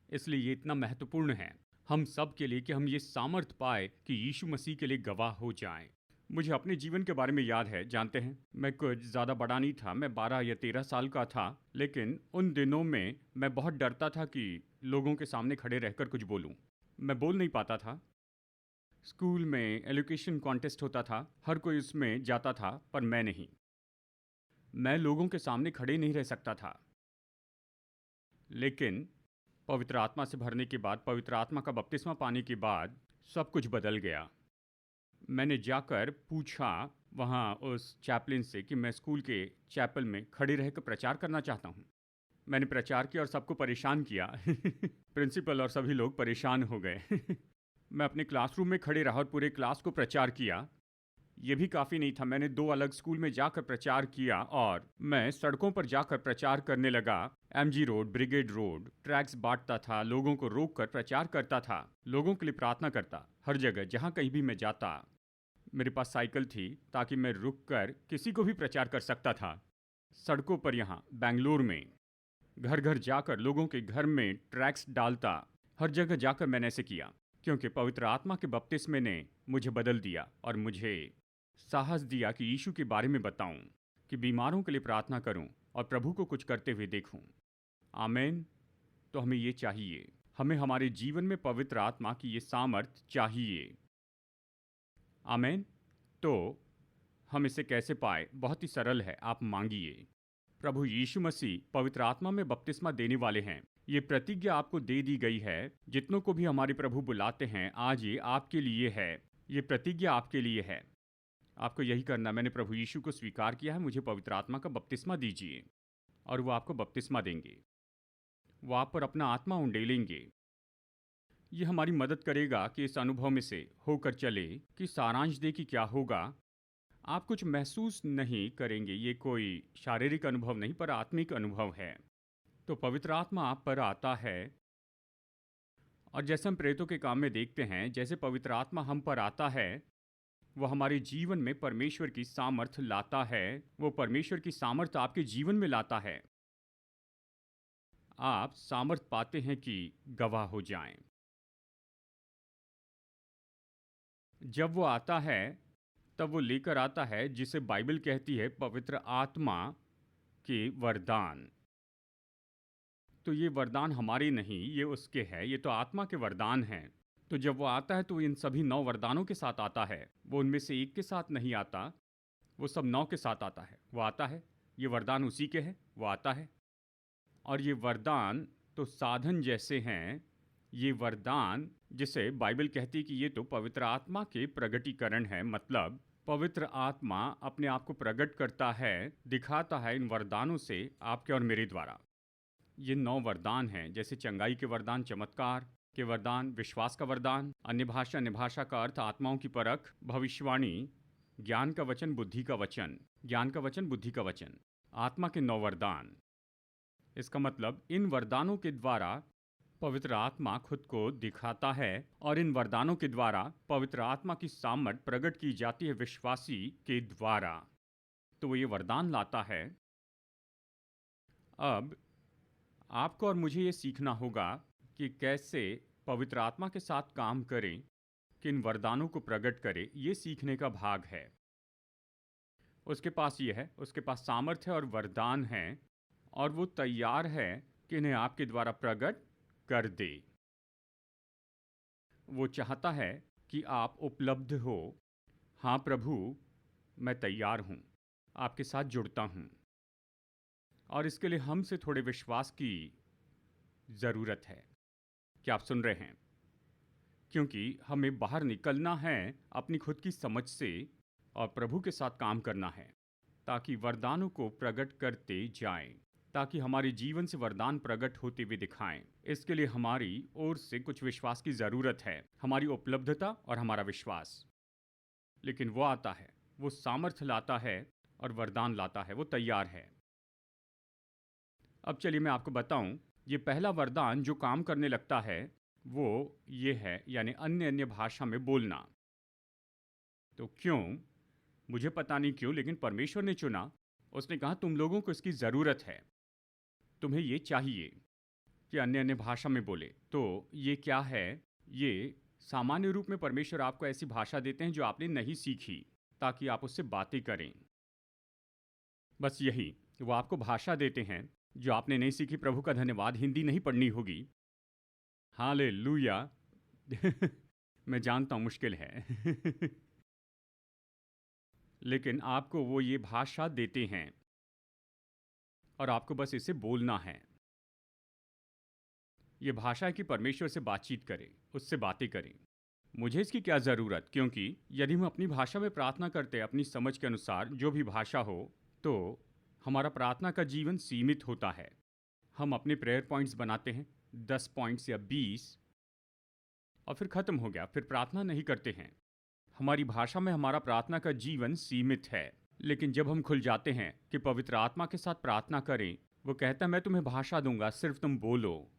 इसलिए ये इतना महत्वपूर्ण है हम सब के लिए कि हम ये सामर्थ पाए कि यीशु मसीह के लिए गवाह हो जाएं। मुझे अपने जीवन के बारे में याद है, जानते हैं, मैं कुछ ज़्यादा बड़ा नहीं था, मैं 12 या 13 साल का था, लेकिन उन दिनों में मैं बहुत डरता था कि लोगों के सामने खड़े रहकर कुछ बोलूं। मैं बोल नहीं पाता था। स्कूल में एजुकेशन कॉन्टेस्ट होता था, हर कोई उसमें जाता था, पर मैं नहीं। मैं लोगों के सामने खड़े नहीं रह सकता था। लेकिन पवित्र आत्मा से भरने के बाद, पवित्र आत्मा का बपतिस्मा पाने के बाद सब कुछ बदल गया। मैंने जाकर पूछा वहाँ उस चैपलिन से कि मैं स्कूल के चैपल में खड़े रहकर प्रचार करना चाहता हूँ। मैंने प्रचार किया और सबको परेशान किया। प्रिंसिपल और सभी लोग परेशान हो गए। मैं अपने क्लासरूम में खड़े रहा और पूरे क्लास को प्रचार किया। ये भी काफ़ी नहीं था, मैंने 2 अलग स्कूल में जाकर प्रचार किया और मैं सड़कों पर जाकर प्रचार करने लगा। MG road, brigade road, tracts बांटता था, लोगों को रोक कर प्रचार करता था, लोगों के लिए प्रार्थना करता। हर जगह जहाँ कहीं भी मैं जाता, मेरे पास साइकिल थी ताकि मैं रुक कर किसी को भी प्रचार कर सकता था। सड़कों पर यहाँ बेंगलुरु में घर घर जाकर लोगों के घर में ट्रैक्स डालता। हर जगह जाकर मैंने ऐसे किया क्योंकि पवित्र आत्मा के बपतिस्मे ने मुझे बदल दिया और मुझे साहस दिया कि यीशु के बारे में बताऊं, कि बीमारों के लिए प्रार्थना करूं और प्रभु को कुछ करते हुए देखूं। आमीन। तो हमें ये चाहिए, हमें हमारे जीवन में पवित्र आत्मा की ये सामर्थ चाहिए। आमीन। तो हम इसे कैसे पाए? बहुत ही सरल है, आप मांगिए। प्रभु यीशु मसीह पवित्र आत्मा में बपतिस्मा देने वाले हैं। ये प्रतिज्ञा आपको दे दी गई है। जितनों को भी हमारे प्रभु बुलाते हैं, आज ये आपके लिए है। ये प्रतिज्ञा आपके लिए है। आपको यही करना, मैंने प्रभु यीशु को स्वीकार किया है, मुझे पवित्र आत्मा का बपतिस्मा दीजिए, और वो आपको बपतिस्मा देंगे। वो आप पर अपना आत्मा उंडेलेंगे। ये हमारी मदद करेगा कि इस अनुभव में से होकर चले कि सारांश दे कि क्या होगा। आप कुछ महसूस नहीं करेंगे, ये कोई शारीरिक अनुभव नहीं पर आत्मिक अनुभव है। तो पवित्र आत्मा आप पर आता है, और जैसे हम प्रेतों के काम में देखते हैं, जैसे पवित्र आत्मा हम पर आता है, वो हमारे जीवन में परमेश्वर की सामर्थ लाता है। वो परमेश्वर की सामर्थ आपके जीवन में लाता है। आप सामर्थ पाते हैं कि गवाह हो जाएं। जब वो आता है तब वो लेकर आता है जिसे बाइबल कहती है पवित्र आत्मा के वरदान। तो ये वरदान हमारे नहीं, ये उसके है, ये तो आत्मा के वरदान हैं। तो जब वो आता है तो वो इन सभी 9 वरदानों के साथ आता है। वो उनमें से एक के साथ नहीं आता, वो सब 9 के साथ आता है। वो आता है, ये वरदान उसी के है, वो आता है। और ये वरदान तो साधन जैसे हैं। ये वरदान जिसे बाइबल कहती है कि ये तो पवित्र आत्मा के प्रगटीकरण है, मतलब पवित्र आत्मा अपने आप को प्रकट करता है, दिखाता है इन वरदानों से आपके और मेरे द्वारा। ये 9 वरदान हैं, जैसे चंगाई के वरदान, चमत्कार के वरदान, विश्वास का वरदान, अन्य भाषा का अर्थ, आत्माओं की परख, भविष्यवाणी, ज्ञान का वचन, बुद्धि का वचन, ज्ञान का वचन, बुद्धि का वचन, आत्मा के 9 वरदान। इसका मतलब इन वरदानों के द्वारा पवित्र आत्मा खुद को दिखाता है, और इन वरदानों के द्वारा पवित्र आत्मा की सामर्थ प्रकट की जाती है विश्वासी के द्वारा। तो वो ये वरदान लाता है। अब आपको और मुझे ये सीखना होगा कि कैसे पवित्र आत्मा के साथ काम करें, किन वरदानों को प्रकट करें। ये सीखने का भाग है। उसके पास ये है, उसके पास सामर्थ्य और वरदान हैं, और वो तैयार है कि इन्हें आपके द्वारा प्रकट कर दे। वो चाहता है कि आप उपलब्ध हो। हाँ प्रभु, मैं तैयार हूँ, आपके साथ जुड़ता हूँ। और इसके लिए हमसे थोड़े विश्वास की ज़रूरत है। क्या आप सुन रहे हैं? क्योंकि हमें बाहर निकलना है अपनी खुद की समझ से, और प्रभु के साथ काम करना है ताकि वरदानों को प्रकट करते जाएं, ताकि हमारे जीवन से वरदान प्रकट होते हुए दिखाएं। इसके लिए हमारी ओर से कुछ विश्वास की ज़रूरत है, हमारी उपलब्धता और हमारा विश्वास। लेकिन वो आता है, वो सामर्थ्य लाता है और वरदान लाता है, वो तैयार है। अब चलिए मैं आपको बताऊं, ये पहला वरदान जो काम करने लगता है वो ये है, यानी अन्य अन्य भाषा में बोलना। तो क्यों? मुझे पता नहीं क्यों, लेकिन परमेश्वर ने चुना। उसने कहा तुम लोगों को इसकी ज़रूरत है, तुम्हें ये चाहिए कि अन्य अन्य भाषा में बोले। तो ये क्या है? ये सामान्य रूप में परमेश्वर आपको ऐसी भाषा देते हैं जो आपने नहीं सीखी, ताकि आप उससे बातें करें। बस यही, वो आपको भाषा देते हैं जो आपने नहीं सीखी। प्रभु का धन्यवाद, हिंदी नहीं पढ़नी होगी। हालेलुया। मैं जानता हूँ मुश्किल है। लेकिन आपको वो ये भाषा देते हैं और आपको बस इसे बोलना है। ये भाषा है कि परमेश्वर से बातचीत करें, उससे बातें करें। मुझे इसकी क्या ज़रूरत? क्योंकि यदि हम अपनी भाषा में प्रार्थना करते हैं, अपनी समझ के अनुसार जो भी भाषा हो, तो हमारा प्रार्थना का जीवन सीमित होता है। हम अपने प्रेयर पॉइंट्स बनाते हैं, 10 पॉइंट्स या 20, और फिर ख़त्म हो गया, फिर प्रार्थना नहीं करते हैं। हमारी भाषा में हमारा प्रार्थना का जीवन सीमित है। लेकिन जब हम खुल जाते हैं कि पवित्र आत्मा के साथ प्रार्थना करें, वो कहता है मैं तुम्हें भाषा दूंगा, सिर्फ तुम बोलो।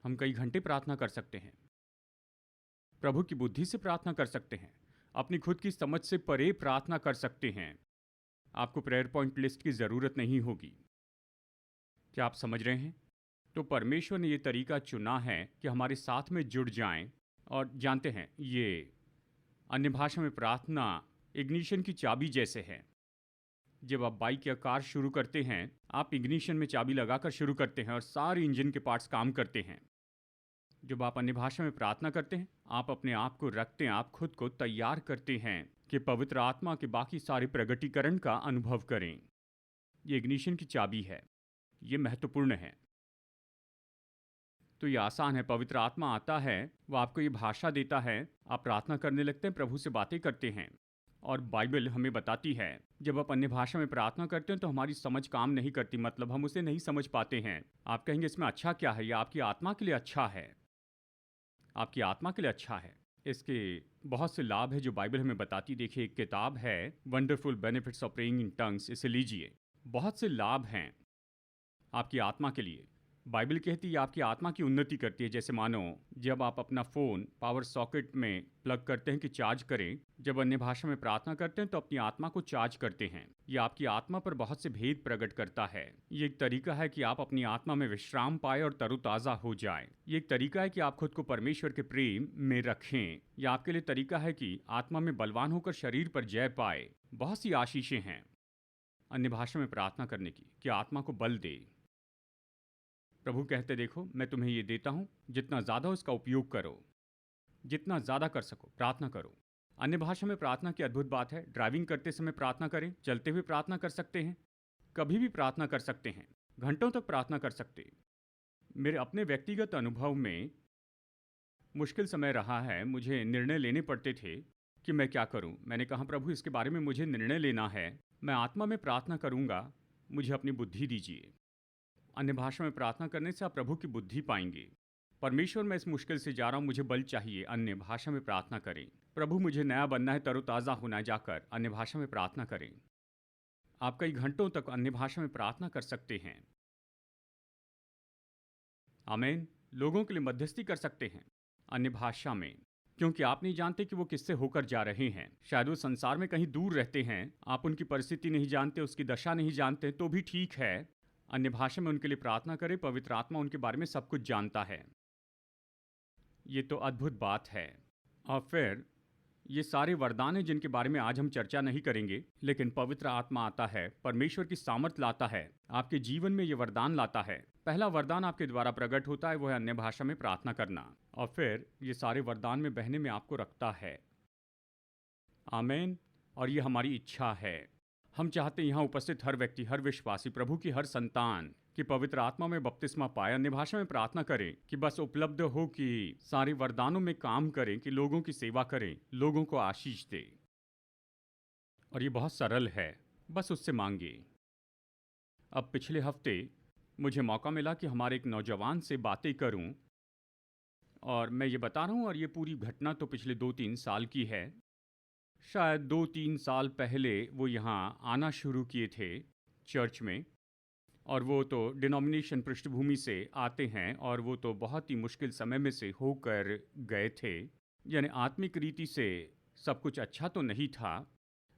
हम कई घंटे प्रार्थना कर सकते हैं, प्रभु की बुद्धि से प्रार्थना कर सकते हैं, अपनी खुद की समझ से परे प्रार्थना कर सकते हैं। आपको प्रेयर पॉइंट लिस्ट की ज़रूरत नहीं होगी। क्या आप समझ रहे हैं? तो परमेश्वर ने ये तरीका चुना है कि हमारे साथ में जुड़ जाएं। और जानते हैं, ये अन्य भाषा में प्रार्थना इग्निशन की चाबी जैसे है। जब आप बाइक या कार शुरू करते हैं, आप इग्निशन में चाबी लगाकर शुरू करते हैं और सारे इंजन के पार्ट्स काम करते हैं। जब आप अन्य भाषा में प्रार्थना करते हैं, आप अपने आप को रखते हैं, आप खुद को तैयार करते हैं कि पवित्र आत्मा के बाकी सारे प्रगटीकरण का अनुभव करें। ये इग्निशन की चाबी है, ये महत्वपूर्ण है। तो ये आसान है। पवित्र आत्मा आता है, वो आपको ये भाषा देता है, आप प्रार्थना करने लगते हैं, प्रभु से बातें करते हैं। और बाइबल हमें बताती है, जब आप अन्य भाषा में प्रार्थना करते हैं तो हमारी समझ काम नहीं करती, मतलब हम उसे नहीं समझ पाते हैं। आप कहेंगे इसमें अच्छा क्या है? यह आपकी आत्मा के लिए अच्छा है, आपकी आत्मा के लिए अच्छा है। इसके बहुत से लाभ है जो बाइबल हमें बताती। देखिए, एक किताब है wonderful benefits of praying in tongues, इसे लीजिए। बहुत से लाभ हैं आपकी आत्मा के लिए। बाइबल कहती है आपकी आत्मा की उन्नति करती है। जैसे मानो जब आप अपना फ़ोन पावर सॉकेट में प्लग करते हैं कि चार्ज करें, जब अन्य भाषा में प्रार्थना करते हैं तो अपनी आत्मा को चार्ज करते हैं। ये आपकी आत्मा पर बहुत से भेद प्रकट करता है। ये एक तरीका है कि आप अपनी आत्मा में विश्राम पाए और तरोताज़ा हो जाए। ये एक तरीका है कि आप खुद को परमेश्वर के प्रेम में रखें। यह आपके लिए तरीका है कि आत्मा में बलवान होकर शरीर पर जय पाए। बहुत सी आशीषें हैं अन्य भाषा में प्रार्थना करने की, कि आत्मा को बल दे। प्रभु कहते देखो मैं तुम्हें ये देता हूँ, जितना ज़्यादा उसका उपयोग करो, जितना ज़्यादा कर सको प्रार्थना करो। अन्य भाषा में प्रार्थना की अद्भुत बात है। ड्राइविंग करते समय प्रार्थना करें, चलते हुए प्रार्थना कर सकते हैं, कभी भी प्रार्थना कर सकते हैं, घंटों तक प्रार्थना कर सकते हैं। मेरे अपने व्यक्तिगत अनुभव में मुश्किल समय रहा है, मुझे निर्णय लेने पड़ते थे कि मैं क्या करूं। मैंने कहा प्रभु इसके बारे में मुझे निर्णय लेना है, मैं आत्मा में प्रार्थना करूंगा, मुझे अपनी बुद्धि दीजिए। अन्य भाषा में प्रार्थना करने से आप प्रभु की बुद्धि पाएंगे। परमेश्वर मैं इस मुश्किल से जा रहा हूँ, मुझे बल चाहिए, अन्य भाषा में प्रार्थना करें। प्रभु मुझे नया बनना है, तरोताज़ा होना है, जाकर अन्य भाषा में प्रार्थना करें। आप कई घंटों तक अन्य भाषा में प्रार्थना कर सकते हैं। आमीन। लोगों के लिए मध्यस्थी कर सकते हैं अन्य भाषा में, क्योंकि आप नहीं जानते कि वो किससे होकर जा रहे हैं। शायद वो संसार में कहीं दूर रहते हैं, आप उनकी परिस्थिति नहीं जानते, उसकी दशा नहीं जानते, तो भी ठीक है, अन्य भाषा में उनके लिए प्रार्थना करें। पवित्र आत्मा उनके बारे में सब कुछ जानता है। ये तो अद्भुत बात है। और फिर ये सारे वरदान हैं जिनके बारे में आज हम चर्चा नहीं करेंगे, लेकिन पवित्र आत्मा आता है, परमेश्वर की सामर्थ लाता है, आपके जीवन में ये वरदान लाता है। पहला वरदान आपके द्वारा प्रकट होता है, वो है अन्य भाषा में प्रार्थना करना। और फिर ये सारे वरदान में बहने में आपको रखता है। आमीन। और ये हमारी इच्छा है। हम चाहते हैं यहाँ उपस्थित हर व्यक्ति, हर विश्वासी, प्रभु की हर संतान कि पवित्र आत्मा में बपतिस्मा पाए, अन्य भाषा में प्रार्थना करें, कि बस उपलब्ध हो कि सारे वरदानों में काम करें, कि लोगों की सेवा करें, लोगों को आशीष दे। और ये बहुत सरल है, बस उससे मांगे। अब पिछले हफ्ते मुझे मौका मिला कि हमारे एक नौजवान से बातें करूं, और मैं ये बता रहा हूं, और ये पूरी घटना तो पिछले 2-3 साल की है। शायद 2-3 साल पहले वो यहाँ आना शुरू किए थे चर्च में, और वो तो डिनोमिनेशन पृष्ठभूमि से आते हैं और वो तो बहुत ही मुश्किल समय में से होकर गए थे। यानी आत्मिक रीति से सब कुछ अच्छा तो नहीं था।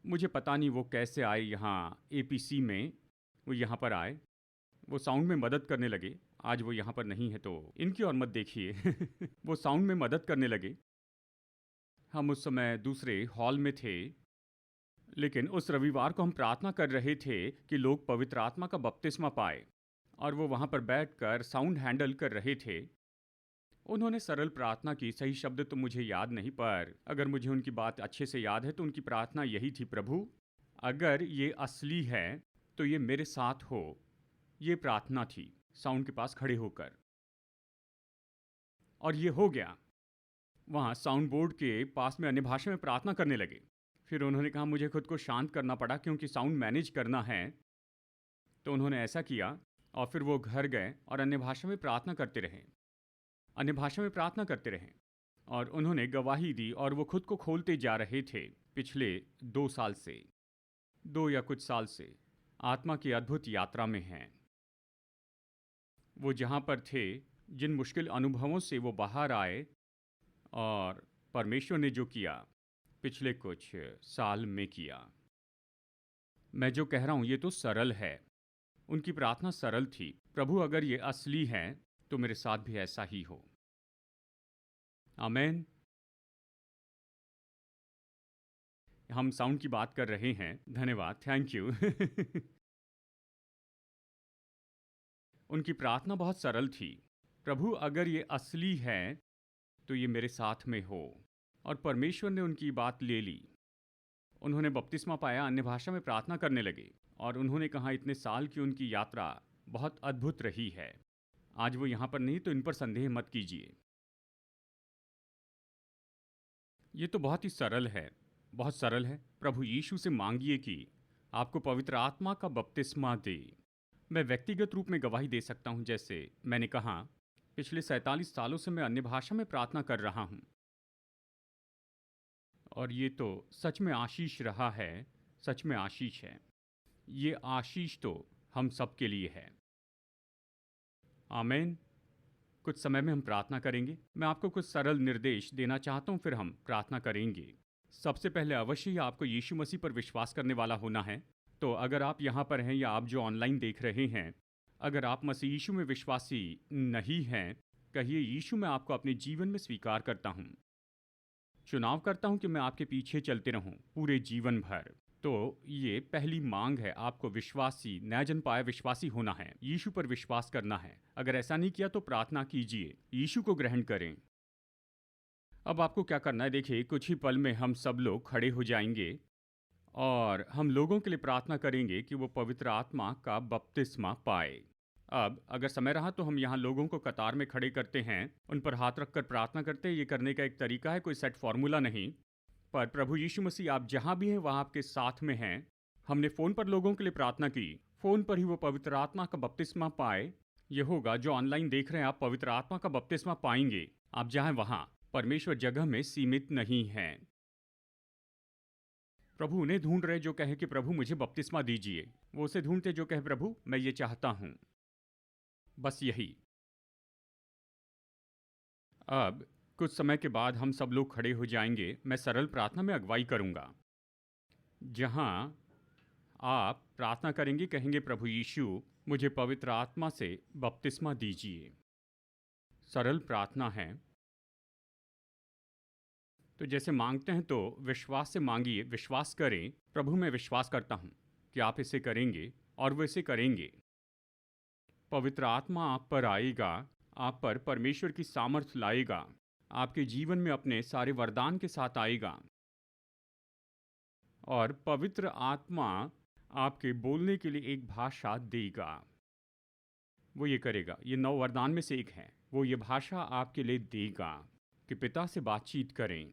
मुझे पता नहीं वो कैसे आए यहाँ एपीसी में, वो यहाँ पर आए, वो साउंड में मदद करने लगे। आज वो यहाँ पर नहीं है तो इनकी ओर मत देखिए। वो साउंड में मदद करने लगे। हम उस समय दूसरे हॉल में थे, लेकिन उस रविवार को हम प्रार्थना कर रहे थे कि लोग पवित्र आत्मा का बपतिस्मा पाए, और वो वहाँ पर बैठकर साउंड हैंडल कर रहे थे। उन्होंने सरल प्रार्थना की, सही शब्द तो मुझे याद नहीं, पर अगर मुझे उनकी बात अच्छे से याद है तो उनकी प्रार्थना यही थी, प्रभु अगर ये असली है तो ये मेरे साथ हो। ये प्रार्थना थी साउंड के पास खड़े होकर, और ये हो गया। वहाँ साउंड बोर्ड के पास में अन्य भाषा में प्रार्थना करने लगे। फिर उन्होंने कहा मुझे खुद को शांत करना पड़ा क्योंकि साउंड मैनेज करना है, तो उन्होंने ऐसा किया और फिर वो घर गए और अन्य भाषा में प्रार्थना करते रहे, अन्य भाषा में प्रार्थना करते रहे, और उन्होंने गवाही दी। और वो खुद को खोलते जा रहे थे पिछले 2 साल से, 2 या कुछ साल से आत्मा की अद्भुत यात्रा में हैं। वो जहाँ पर थे, जिन मुश्किल अनुभवों से वो बाहर आए, और परमेश्वर ने जो किया पिछले कुछ साल में किया। मैं जो कह रहा हूँ ये तो सरल है। उनकी प्रार्थना सरल थी, प्रभु अगर ये असली है तो मेरे साथ भी ऐसा ही हो। आमेन। हम साउंड की बात कर रहे हैं, धन्यवाद, थैंक यू। उनकी प्रार्थना बहुत सरल थी, प्रभु अगर ये असली है तो ये मेरे साथ में हो। और परमेश्वर ने उनकी बात ले ली। उन्होंने बपतिस्मा पाया, अन्य भाषा में प्रार्थना करने लगे, और उन्होंने कहा इतने साल की उनकी यात्रा बहुत अद्भुत रही है। आज वो यहाँ पर नहीं तो इन पर संदेह मत कीजिए। ये तो बहुत ही सरल है, बहुत सरल है। प्रभु यीशु से मांगिए कि आपको पवित्र आत्मा का बपतिस्मा दे। मैं व्यक्तिगत रूप में गवाही दे सकता हूँ, जैसे मैंने कहा पिछले 47 सालों से मैं अन्य भाषा में प्रार्थना कर रहा हूँ, और ये तो सच में आशीष रहा है, सच में आशीष है। ये आशीष तो हम सब के लिए है। आमीन। कुछ समय में हम प्रार्थना करेंगे। मैं आपको कुछ सरल निर्देश देना चाहता हूँ, फिर हम प्रार्थना करेंगे। सबसे पहले अवश्य ही आपको यीशु मसीह पर विश्वास करने वाला होना है। तो अगर आप यहाँ पर हैं या आप जो ऑनलाइन देख रहे हैं, अगर आप मसीह यीशु में विश्वासी नहीं हैं, कहिए यीशु मैं आपको अपने जीवन में स्वीकार करता हूँ। चुनाव करता हूँ कि मैं आपके पीछे चलते रहूँ पूरे जीवन भर। तो ये पहली मांग है, आपको विश्वासी, नया जन्म पाया विश्वासी होना है, यीशु पर विश्वास करना है। अगर ऐसा नहीं किया तो प्रार्थना कीजिए, यीशु को ग्रहण करें। अब आपको क्या करना है, देखिए कुछ ही पल में हम सब लोग खड़े हो जाएंगे और हम लोगों के लिए प्रार्थना करेंगे कि वो पवित्र आत्मा का बपतिस्मा पाए। अब अगर समय रहा तो हम यहाँ लोगों को कतार में खड़े करते हैं, उन पर हाथ रखकर प्रार्थना करते हैं। ये करने का एक तरीका है, कोई सेट फॉर्मूला नहीं, पर प्रभु यीशु मसीह आप जहाँ भी हैं वहाँ आपके साथ में हैं। हमने फ़ोन पर लोगों के लिए प्रार्थना की, फ़ोन पर ही वो पवित्र आत्मा का बपतिस्मा पाए। ये होगा, जो ऑनलाइन देख रहे हैं आप पवित्र आत्मा का बपतिस्मा पाएंगे, आप जहाँ वहाँ। परमेश्वर जगह में सीमित नहीं है। प्रभु उन्हें ढूंढ रहे जो कहे कि प्रभु मुझे बपतिस्मा दीजिए, वो उसे ढूंढते जो कहे प्रभु मैं ये चाहता हूँ, बस यही। अब कुछ समय के बाद हम सब लोग खड़े हो जाएंगे, मैं सरल प्रार्थना में अगुवाई करूँगा। जहाँ आप प्रार्थना करेंगे, कहेंगे प्रभु यीशु मुझे पवित्र आत्मा से बपतिस्मा दीजिए। सरल प्रार्थना है। तो जैसे मांगते हैं तो विश्वास से मांगिए, विश्वास करें, प्रभु मैं विश्वास करता हूँ कि आप इसे करेंगे, और वो इसे करेंगे। पवित्र आत्मा आप पर आएगा, आप पर परमेश्वर की सामर्थ लाएगा, आपके जीवन में अपने सारे वरदान के साथ आएगा, और पवित्र आत्मा आपके बोलने के लिए एक भाषा देगा। वो ये करेगा, ये 9 वरदान में से एक है, वो ये भाषा आपके लिए देगा कि पिता से बातचीत करें।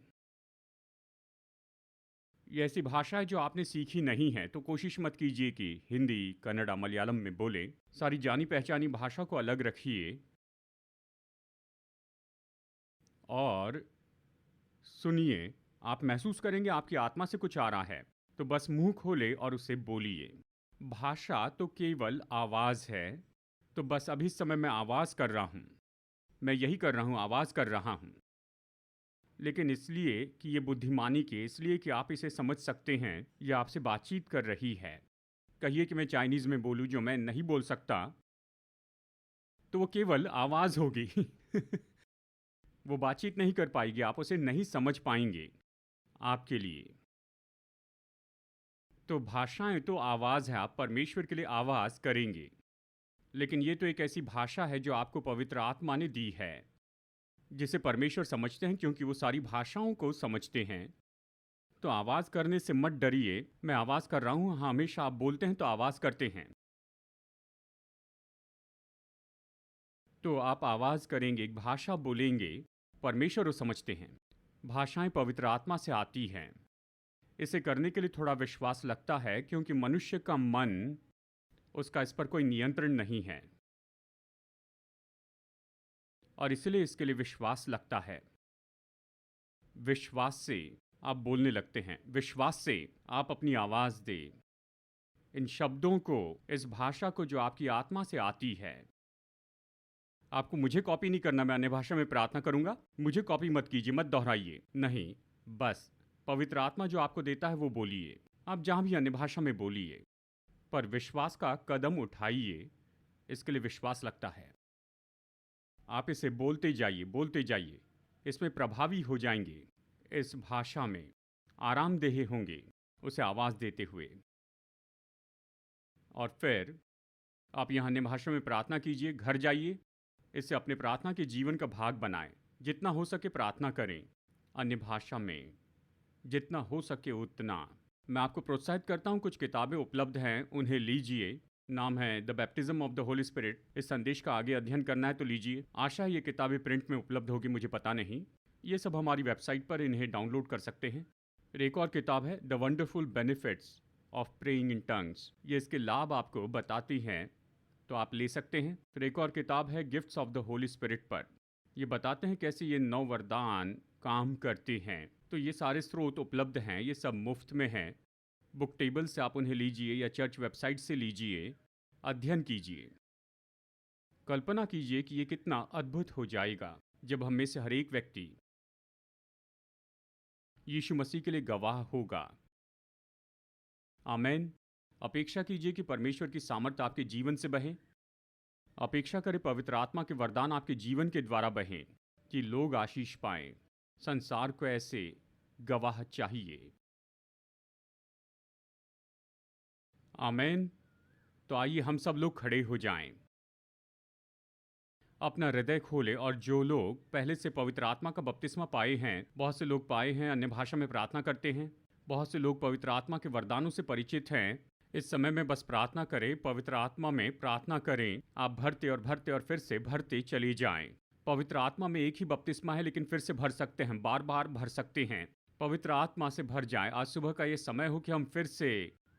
ये ऐसी भाषा है जो आपने सीखी नहीं है, तो कोशिश मत कीजिए कि हिंदी, कन्नड़ा, मलयालम में बोले। सारी जानी पहचानी भाषा को अलग रखिए और सुनिए। आप महसूस करेंगे आपकी आत्मा से कुछ आ रहा है, तो बस मुंह खोले और उसे बोलिए। भाषा तो केवल आवाज़ है, तो बस अभी इस समय मैं आवाज़ कर रहा हूँ। मैं यही कर रहा हूँ, आवाज़ कर रहा हूँ। लेकिन इसलिए कि ये बुद्धिमानी के इसलिए कि आप इसे समझ सकते हैं, ये आपसे बातचीत कर रही है। कहिए कि मैं चाइनीज़ में बोलूँ जो मैं नहीं बोल सकता, तो वो केवल आवाज़ होगी। वो बातचीत नहीं कर पाएगी, आप उसे नहीं समझ पाएंगे आपके लिए। तो भाषाएं तो आवाज़ है, आप परमेश्वर के लिए आवाज़ करेंगे। लेकिन ये तो एक ऐसी भाषा है जो आपको पवित्र आत्मा ने दी है, जिसे परमेश्वर समझते हैं क्योंकि वो सारी भाषाओं को समझते हैं। तो आवाज़ करने से मत डरिए, मैं आवाज़ कर रहा हूँ। हाँ, हमेशा आप बोलते हैं तो आवाज़ करते हैं। तो आप आवाज़ करेंगे, एक भाषा बोलेंगे, परमेश्वर वो समझते हैं। भाषाएं पवित्र आत्मा से आती हैं। इसे करने के लिए थोड़ा विश्वास लगता है क्योंकि मनुष्य का मन, उसका इस पर कोई नियंत्रण नहीं है, और इसलिए इसके लिए विश्वास लगता है। विश्वास से आप बोलने लगते हैं, विश्वास से आप अपनी आवाज़ दें इन शब्दों को, इस भाषा को जो आपकी आत्मा से आती है। आपको मुझे कॉपी नहीं करना, मैं अन्य भाषा में प्रार्थना करूंगा, मुझे कॉपी मत कीजिए, मत दोहराइए, नहीं, बस पवित्र आत्मा जो आपको देता है वो बोलिए। आप जहां भी अन्य भाषा में बोलिए, पर विश्वास का कदम उठाइए। इसके लिए विश्वास लगता है। आप इसे बोलते जाइए, बोलते जाइए, इसमें प्रभावी हो जाएंगे, इस भाषा में आरामदेह होंगे उसे आवाज़ देते हुए। और फिर आप यहाँ अन्य भाषा में प्रार्थना कीजिए, घर जाइए, इसे अपने प्रार्थना के जीवन का भाग बनाएं। जितना हो सके प्रार्थना करें अन्य भाषा में, जितना हो सके उतना। मैं आपको प्रोत्साहित करता हूँ, कुछ किताबें उपलब्ध हैं, उन्हें लीजिए। नाम है the baptism of the Holi spirit. इस संदेश का आगे अध्ययन करना है तो लीजिए। आशा है ये किताबें प्रिंट में उपलब्ध होगी, मुझे पता नहीं। ये सब हमारी वेबसाइट पर इन्हें डाउनलोड कर सकते हैं। फिर एक और किताब है the wonderful benefits of praying in tongues. ये इसके लाभ आपको बताती हैं, तो आप ले सकते हैं। फिर एक और किताब है gifts of the Holi spirit पर। ये बताते हैं कैसे ये 9 वरदान काम करते हैं। तो ये सारे स्रोत उपलब्ध हैं, ये सब मुफ्त में हैं। बुक टेबल से आप उन्हें लीजिए या चर्च वेबसाइट से लीजिए, अध्ययन कीजिए। कल्पना कीजिए कि ये कितना अद्भुत हो जाएगा जब हम में से हर एक व्यक्ति यीशु मसीह के लिए गवाह होगा। आमेन। अपेक्षा कीजिए कि परमेश्वर की सामर्थ्य आपके जीवन से बहे। अपेक्षा करें पवित्र आत्मा के वरदान आपके जीवन के द्वारा बहें, कि लोग आशीष पाएं। संसार को ऐसे गवाह चाहिए। आमेन। तो आइए हम सब लोग खड़े हो जाएं, अपना हृदय खोले, और जो लोग पहले से पवित्र आत्मा का बपतिस्मा पाए हैं, बहुत से लोग पाए हैं, अन्य भाषा में प्रार्थना करते हैं, बहुत से लोग पवित्र आत्मा के वरदानों से परिचित हैं, इस समय में बस प्रार्थना करें, पवित्र आत्मा में प्रार्थना करें। आप भरते और फिर से भरते चले जाएं। पवित्र आत्मा में एक ही बपतिस्मा है, लेकिन फिर से भर सकते हैं, बार बार भर सकते हैं। पवित्र आत्मा से भर जाएं। आज सुबह का ये समय हो कि हम फिर से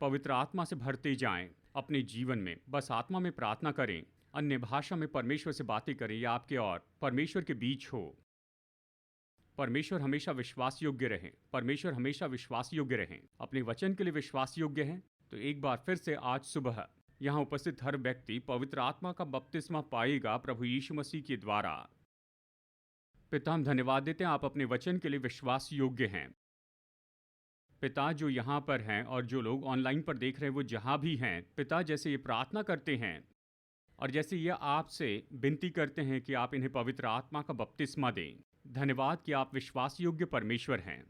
पवित्र आत्मा से भरते जाएं अपने जीवन में। बस आत्मा में प्रार्थना करें, अन्य भाषा में परमेश्वर से बातें करें, या आपके और परमेश्वर के बीच हो। परमेश्वर हमेशा विश्वास योग्य रहें, परमेश्वर हमेशा विश्वास योग्य रहें, अपने वचन के लिए विश्वास योग्य हैं। तो एक बार फिर से आज सुबह यहाँ उपस्थित हर व्यक्ति पवित्र आत्मा का बपतिस्मा पाएगा प्रभु यीशु मसीह के द्वारा। पिता, हम धन्यवाद देते हैं, आप अपने वचन के लिए विश्वास योग्य हैं। पिता, जो यहाँ पर हैं और जो लोग ऑनलाइन पर देख रहे हैं, वो जहाँ भी हैं, पिता, जैसे ये प्रार्थना करते हैं और जैसे ये आपसे विनती करते हैं कि आप इन्हें पवित्र आत्मा का बपतिस्मा दें, धन्यवाद कि आप विश्वास योग्य परमेश्वर हैं।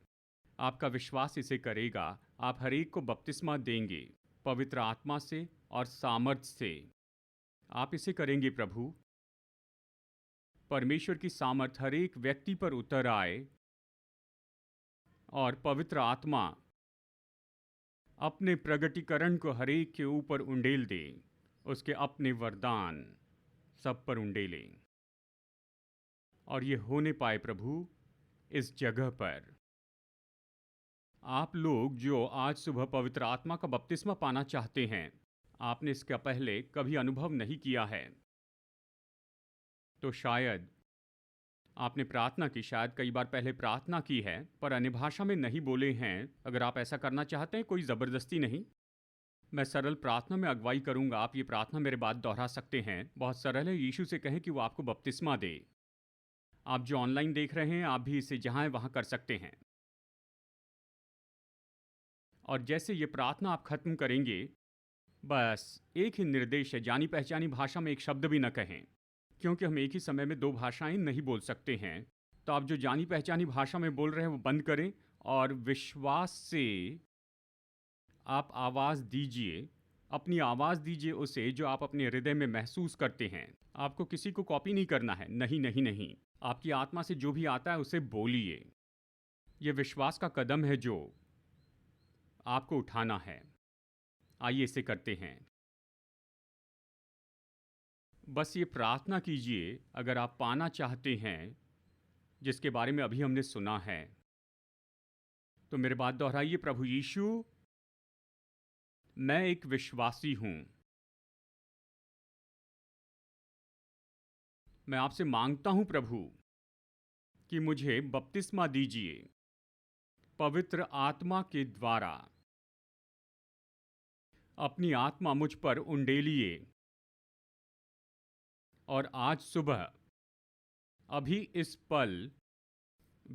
आपका विश्वास इसे करेगा। आप हर एक को बपतिस्मा देंगे पवित्र आत्मा से और सामर्थ से। आप इसे करेंगे प्रभु। परमेश्वर की सामर्थ हर एक व्यक्ति पर उतर आए और पवित्र आत्मा अपने प्रगटीकरण को हर एक के ऊपर उंडेल दे, उसके अपने वरदान सब पर उंडेलें, और ये होने पाए प्रभु इस जगह पर। आप लोग जो आज सुबह पवित्र आत्मा का बपतिस्मा पाना चाहते हैं, आपने इसका पहले कभी अनुभव नहीं किया है, तो शायद आपने प्रार्थना की, शायद कई बार पहले प्रार्थना की है पर अन्य भाषा में नहीं बोले हैं। अगर आप ऐसा करना चाहते हैं, कोई ज़बरदस्ती नहीं, मैं सरल प्रार्थना में अगुवाई करूंगा। आप ये प्रार्थना मेरे बाद दोहरा सकते हैं। बहुत सरल है। यीशु से कहें कि वो आपको बपतिस्मा दे। आप जो ऑनलाइन देख रहे हैं, आप भी इसे जहां है वहां कर सकते हैं। और जैसे ये प्रार्थना आप खत्म करेंगे, बस एक ही निर्देश है, जानी पहचानी भाषा में एक शब्द भी न कहें, क्योंकि हम एक ही समय में दो भाषाएं नहीं बोल सकते हैं। तो आप जो जानी पहचानी भाषा में बोल रहे हैं वो बंद करें और विश्वास से आप आवाज़ दीजिए। अपनी आवाज़ दीजिए उसे जो आप अपने हृदय में महसूस करते हैं। आपको किसी को कॉपी नहीं करना है। नहीं नहीं नहीं, आपकी आत्मा से जो भी आता है उसे बोलिए। ये विश्वास का कदम है जो आपको उठाना है। आइए इसे करते हैं। बस ये प्रार्थना कीजिए, अगर आप पाना चाहते हैं जिसके बारे में अभी हमने सुना है, तो मेरे बात दोहराइए। प्रभु यीशु, मैं एक विश्वासी हूं। मैं आपसे मांगता हूं प्रभु कि मुझे बपतिस्मा दीजिए पवित्र आत्मा के द्वारा। अपनी आत्मा मुझ पर उंडेलिए और आज सुबह, अभी इस पल,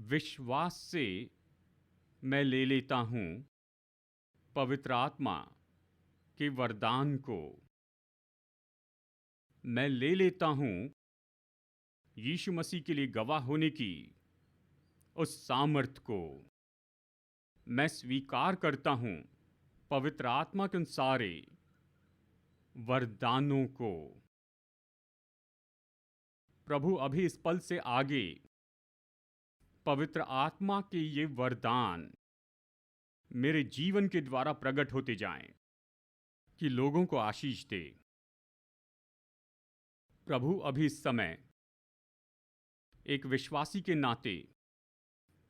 विश्वास से मैं ले लेता हूं पवित्र आत्मा के वरदान को। मैं ले लेता हूं यीशु मसीह के लिए गवाह होने की उस सामर्थ को। मैं स्वीकार करता हूं पवित्र आत्मा के उन सारे वरदानों को। प्रभु, अभी इस पल से आगे पवित्र आत्मा के ये वरदान मेरे जीवन के द्वारा प्रकट होते जाएं कि लोगों को आशीष दे। प्रभु, अभी इस समय एक विश्वासी के नाते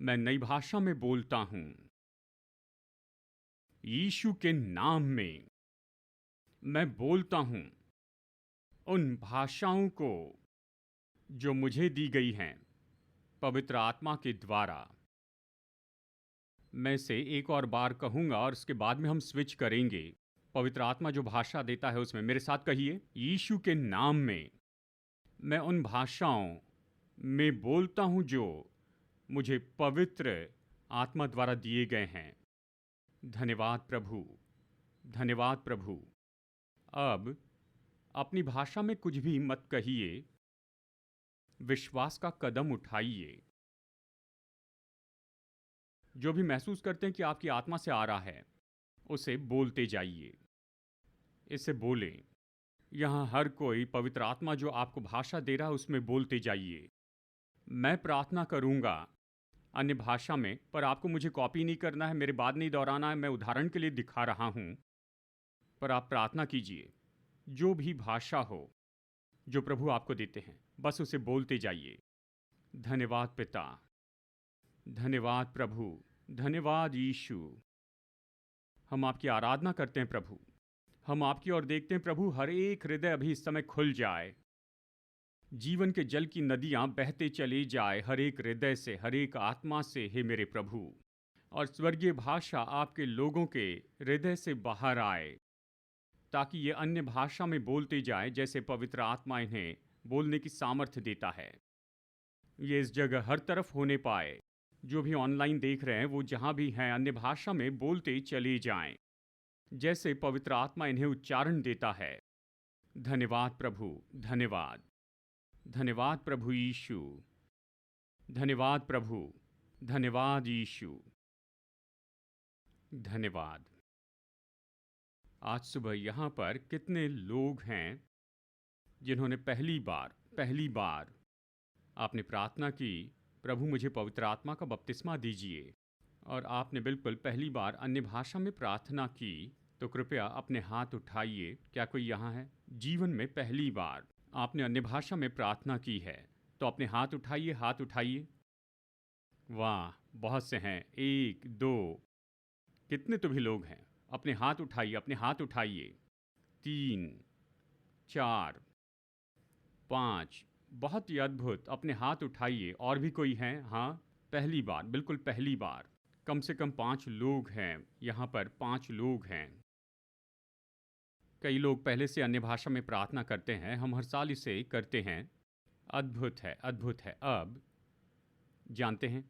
मैं नई भाषा में बोलता हूं। यीशु के नाम में मैं बोलता हूं उन भाषाओं को जो मुझे दी गई हैं पवित्र आत्मा के द्वारा। मैं इसे एक और बार कहूंगा और उसके बाद में हम स्विच करेंगे। पवित्र आत्मा जो भाषा देता है उसमें मेरे साथ कहिए, यीशु के नाम में मैं उन भाषाओं में बोलता हूं जो मुझे पवित्र आत्मा द्वारा दिए गए हैं। धन्यवाद प्रभु, धन्यवाद प्रभु। अब अपनी भाषा में कुछ भी मत कहिए, विश्वास का कदम उठाइए। जो भी महसूस करते हैं कि आपकी आत्मा से आ रहा है, उसे बोलते जाइए। इसे बोलें। यहाँ हर कोई पवित्र आत्मा जो आपको भाषा दे रहा है उसमें बोलते जाइए। मैं प्रार्थना करूँगा अन्य भाषा में, पर आपको मुझे कॉपी नहीं करना है, मेरे बाद नहीं दोहराना है। मैं उदाहरण के लिए दिखा रहा हूँ, पर आप प्रार्थना कीजिए। जो भी भाषा हो जो प्रभु आपको देते हैं, बस उसे बोलते जाइए। धन्यवाद पिता, धन्यवाद प्रभु, धन्यवाद यीशु। हम आपकी आराधना करते हैं प्रभु। हम आपकी ओर देखते हैं प्रभु। हर एक हृदय अभी इस समय खुल जाए। जीवन के जल की नदियां बहते चली जाए हर एक हृदय से, हर एक आत्मा से, हे मेरे प्रभु। और स्वर्गीय भाषा आपके लोगों के हृदय से बाहर आए, ताकि ये अन्य भाषा में बोलते जाए जैसे पवित्र आत्मा इन्हें बोलने की सामर्थ्य देता है। ये इस जगह हर तरफ होने पाए। जो भी ऑनलाइन देख रहे हैं वो जहाँ भी हैं अन्य भाषा में बोलते चले जाएं, जैसे पवित्र आत्मा इन्हें उच्चारण देता है। धन्यवाद प्रभु, धन्यवाद, धन्यवाद प्रभु यीशु, धन्यवाद प्रभु, धन्यवाद यीशु, धन्यवाद। आज सुबह यहाँ पर कितने लोग हैं जिन्होंने पहली बार आपने प्रार्थना की, प्रभु मुझे पवित्र आत्मा का बपतिस्मा दीजिए, और आपने बिल्कुल पहली बार अन्य भाषा में प्रार्थना की, तो कृपया अपने हाथ उठाइए। क्या कोई यहाँ है जीवन में पहली बार आपने अन्य भाषा में प्रार्थना की है? तो अपने हाथ उठाइए, हाथ उठाइए। वाह, बहुत से हैं। 1 2, कितने तो भी लोग हैं। अपने हाथ उठाइए, अपने हाथ उठाइए। 3 4 5, बहुत ही अद्भुत। अपने हाथ उठाइए। और भी कोई हैं? हाँ, पहली बार, बिल्कुल पहली बार। कम से कम 5 लोग हैं यहाँ पर, 5 लोग हैं। कई लोग पहले से अन्य भाषा में प्रार्थना करते हैं, हम हर साल इसे करते हैं। अद्भुत है, अद्भुत है। अब जानते हैं,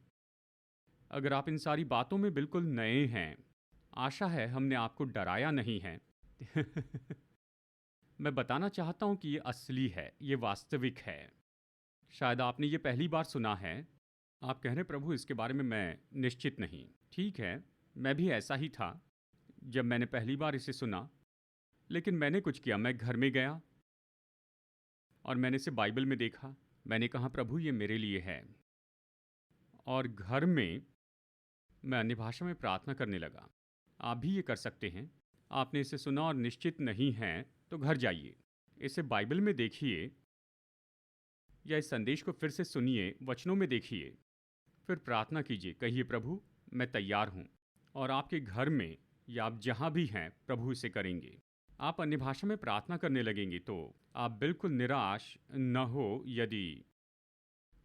अगर आप इन सारी बातों में बिल्कुल नए हैं, आशा है हमने आपको डराया नहीं है। मैं बताना चाहता हूं कि ये असली है, ये वास्तविक है। शायद आपने ये पहली बार सुना है। आप कह रहे प्रभु इसके बारे में मैं निश्चित नहीं। ठीक है, मैं भी ऐसा ही था जब मैंने पहली बार इसे सुना। लेकिन मैंने कुछ किया, मैं घर में गया और मैंने इसे बाइबल में देखा। मैंने कहा प्रभु ये मेरे लिए है, और घर में मैं अन्य भाषा में प्रार्थना करने लगा। आप भी ये कर सकते हैं। आपने इसे सुना और निश्चित नहीं हैं तो घर जाइए, इसे बाइबल में देखिए या इस संदेश को फिर से सुनिए, वचनों में देखिए, फिर प्रार्थना कीजिए। कहिए प्रभु मैं तैयार हूँ। और आपके घर में या आप जहाँ भी हैं प्रभु इसे करेंगे। आप अन्य भाषा में प्रार्थना करने लगेंगे तो आप बिल्कुल निराश न हो। यदि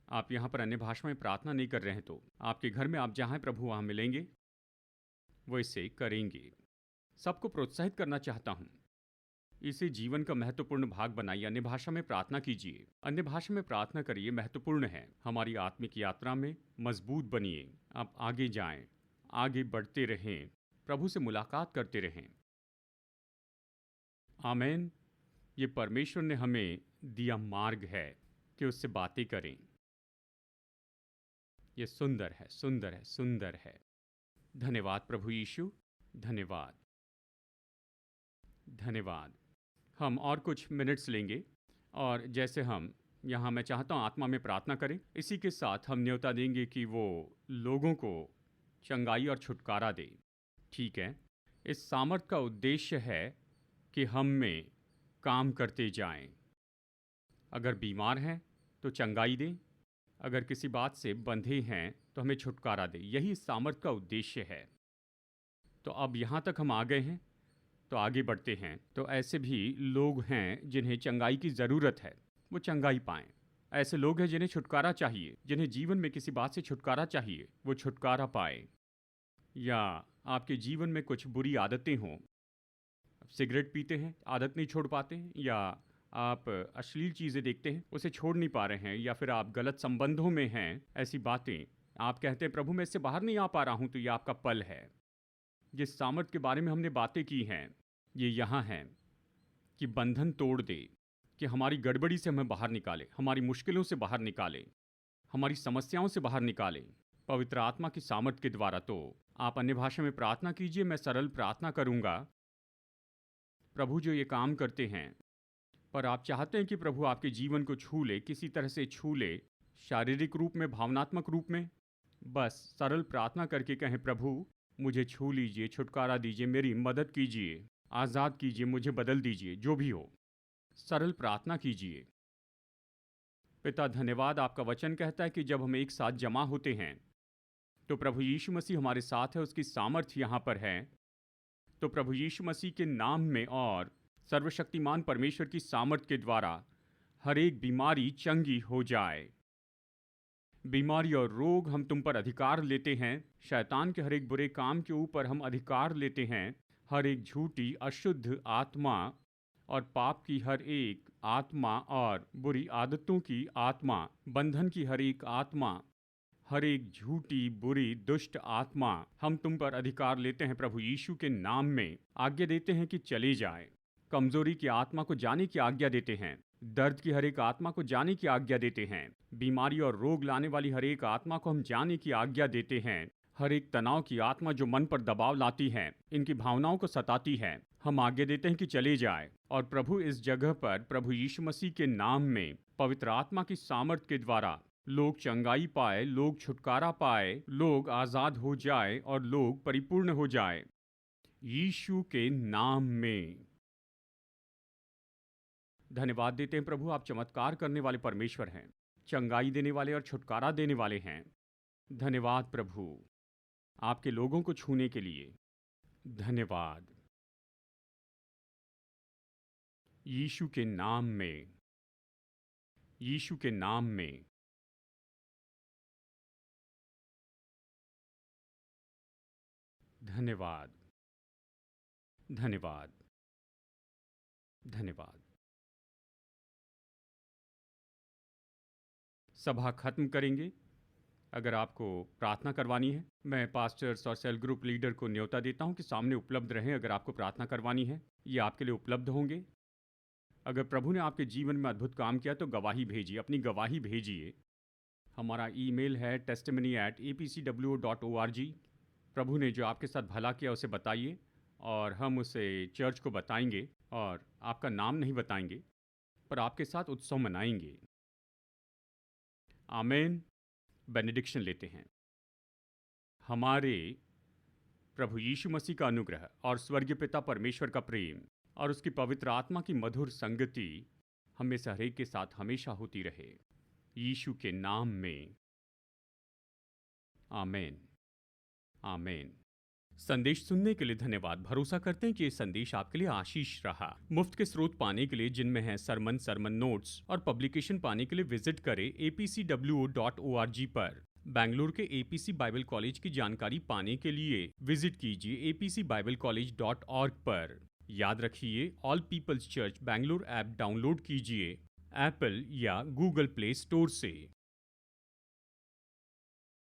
आप यहाँ पर अन्य भाषा में प्रार्थना नहीं कर रहे हैं तो आपके घर में आप जहाँ हैं प्रभु वहाँ मिलेंगे, वो इसे करेंगे। सबको प्रोत्साहित करना चाहता हूँ, इसे जीवन का महत्वपूर्ण भाग बनाइए। अन्य भाषा में प्रार्थना कीजिए, अन्य भाषा में प्रार्थना करिए, महत्वपूर्ण है। हमारी आत्मिक यात्रा में मजबूत बनिए। आप आगे जाएं, आगे बढ़ते रहें, प्रभु से मुलाकात करते रहें। आमेन। ये परमेश्वर ने हमें दिया मार्ग है कि उससे बातें करें। ये सुंदर है, सुंदर है, सुंदर है। धन्यवाद प्रभु यीशु, धन्यवाद, धन्यवाद। हम और कुछ मिनट्स लेंगे और जैसे हम यहाँ, मैं चाहता हूँ आत्मा में प्रार्थना करें। इसी के साथ हम न्योता देंगे कि वो लोगों को चंगाई और छुटकारा दे। ठीक है, इस सामर्थ का उद्देश्य है कि हम में काम करते जाएं। अगर बीमार हैं तो चंगाई दें, अगर किसी बात से बंधे हैं तो हमें छुटकारा दे। यही इस सामर्थ का उद्देश्य है। तो अब यहाँ तक हम आ गए हैं तो आगे बढ़ते हैं। तो ऐसे भी लोग हैं जिन्हें चंगाई की ज़रूरत है, वो चंगाई पाएं। ऐसे लोग हैं जिन्हें छुटकारा चाहिए, जिन्हें जीवन में किसी बात से छुटकारा चाहिए, वो छुटकारा पाए। या आपके जीवन में कुछ बुरी आदतें हों, सिगरेट पीते हैं, आदत नहीं छोड़ पाते हैं, या आप अश्लील चीज़ें देखते हैं, उसे छोड़ नहीं पा रहे हैं, या फिर आप गलत संबंधों में हैं, ऐसी बातें आप कहते हैं प्रभु मैं इससे बाहर नहीं आ पा रहा हूँ, तो ये आपका पल है। जिस सामर्थ के बारे में हमने बातें की हैं, ये यहाँ है कि बंधन तोड़ दे, कि हमारी गड़बड़ी से हमें बाहर निकाले, हमारी मुश्किलों से बाहर निकाले, हमारी समस्याओं से बाहर निकाले पवित्र आत्मा की सामर्थ के द्वारा। तो आप अन्य भाषा में प्रार्थना कीजिए, मैं सरल प्रार्थना करूँगा। प्रभु जो ये काम करते हैं, पर आप चाहते हैं कि प्रभु आपके जीवन को छू ले, किसी तरह से छू ले, शारीरिक रूप में, भावनात्मक रूप में। बस सरल प्रार्थना करके कहें प्रभु मुझे छू लीजिए, छुटकारा दीजिए, मेरी मदद कीजिए, आज़ाद कीजिए, मुझे बदल दीजिए, जो भी हो। सरल प्रार्थना कीजिए। पिता धन्यवाद, आपका वचन कहता है कि जब हम एक साथ जमा होते हैं तो प्रभु यीशु मसीह हमारे साथ है, उसकी सामर्थ यहाँ पर है। तो प्रभु यीशु मसीह के नाम में और सर्वशक्तिमान परमेश्वर की सामर्थ के द्वारा हर एक बीमारी चंगी हो जाए। बीमारी और रोग हम तुम पर अधिकार लेते हैं। शैतान के हर एक बुरे काम के ऊपर हम अधिकार लेते हैं। हर एक झूठी अशुद्ध आत्मा और पाप की हर एक आत्मा और बुरी आदतों की आत्मा, बंधन की हर एक आत्मा, हर एक झूठी बुरी दुष्ट आत्मा, हम तुम पर अधिकार लेते हैं प्रभु यीशु के नाम में। आज्ञा देते हैं कि चले जाए। कमजोरी की आत्मा को जाने की आज्ञा देते हैं। दर्द की हर एक आत्मा को जाने की आज्ञा देते हैं। बीमारी और रोग लाने वाली हर एक आत्मा को हम जाने की आज्ञा देते हैं। हर एक तनाव की आत्मा जो मन पर दबाव लाती है, इनकी भावनाओं को सताती है, हम आज्ञा देते हैं कि चले जाए। और प्रभु इस जगह पर प्रभु यीशु मसीह के नाम में पवित्र आत्मा की सामर्थ के द्वारा लोग चंगाई पाए, लोग छुटकारा पाए, लोग आज़ाद हो जाए और लोग परिपूर्ण हो जाए यीशु के नाम में। धन्यवाद देते हैं प्रभु, आप चमत्कार करने वाले परमेश्वर हैं, चंगाई देने वाले और छुटकारा देने वाले हैं। धन्यवाद प्रभु, आपके लोगों को छूने के लिए धन्यवाद। यीशु के नाम में, यीशु के नाम में। धन्यवाद, धन्यवाद। धन्यवाद। सभा खत्म करेंगे। अगर आपको प्रार्थना करवानी है, मैं पास्टर्स और सेल ग्रुप लीडर को न्योता देता हूं कि सामने उपलब्ध रहें। अगर आपको प्रार्थना करवानी है, ये आपके लिए उपलब्ध होंगे। अगर प्रभु ने आपके जीवन में अद्भुत काम किया तो गवाही भेजिए, अपनी गवाही भेजिए। हमारा ईमेल है testimony@apcwo.org। प्रभु ने जो आपके साथ भला किया उसे बताइए और हम उसे चर्च को बताएंगे, और आपका नाम नहीं बताएंगे पर आपके साथ उत्सव मनाएंगे। आमेन। बेनेडिक्शन लेते हैं। हमारे प्रभु यीशु मसीह का अनुग्रह और स्वर्गीय पिता परमेश्वर का प्रेम और उसकी पवित्र आत्मा की मधुर संगति हमें से हरेक के साथ हमेशा होती रहे, यीशु के नाम में। आमेन। आमेन। संदेश सुनने के लिए धन्यवाद। भरोसा करते हैं कि ये संदेश आपके लिए आशीष रहा। मुफ्त के स्रोत पाने के लिए, जिनमें हैं सरमन नोट्स और पब्लिकेशन, पाने के लिए विजिट करें apcwo.org पर। बेंगलुरु के एपीसी बाइबल कॉलेज की जानकारी पाने के लिए विजिट कीजिए apcbiblecollege.org पर। याद रखिए, All People's Church Bengaluru app download कीजिए एप्पल या गूगल प्ले स्टोर से।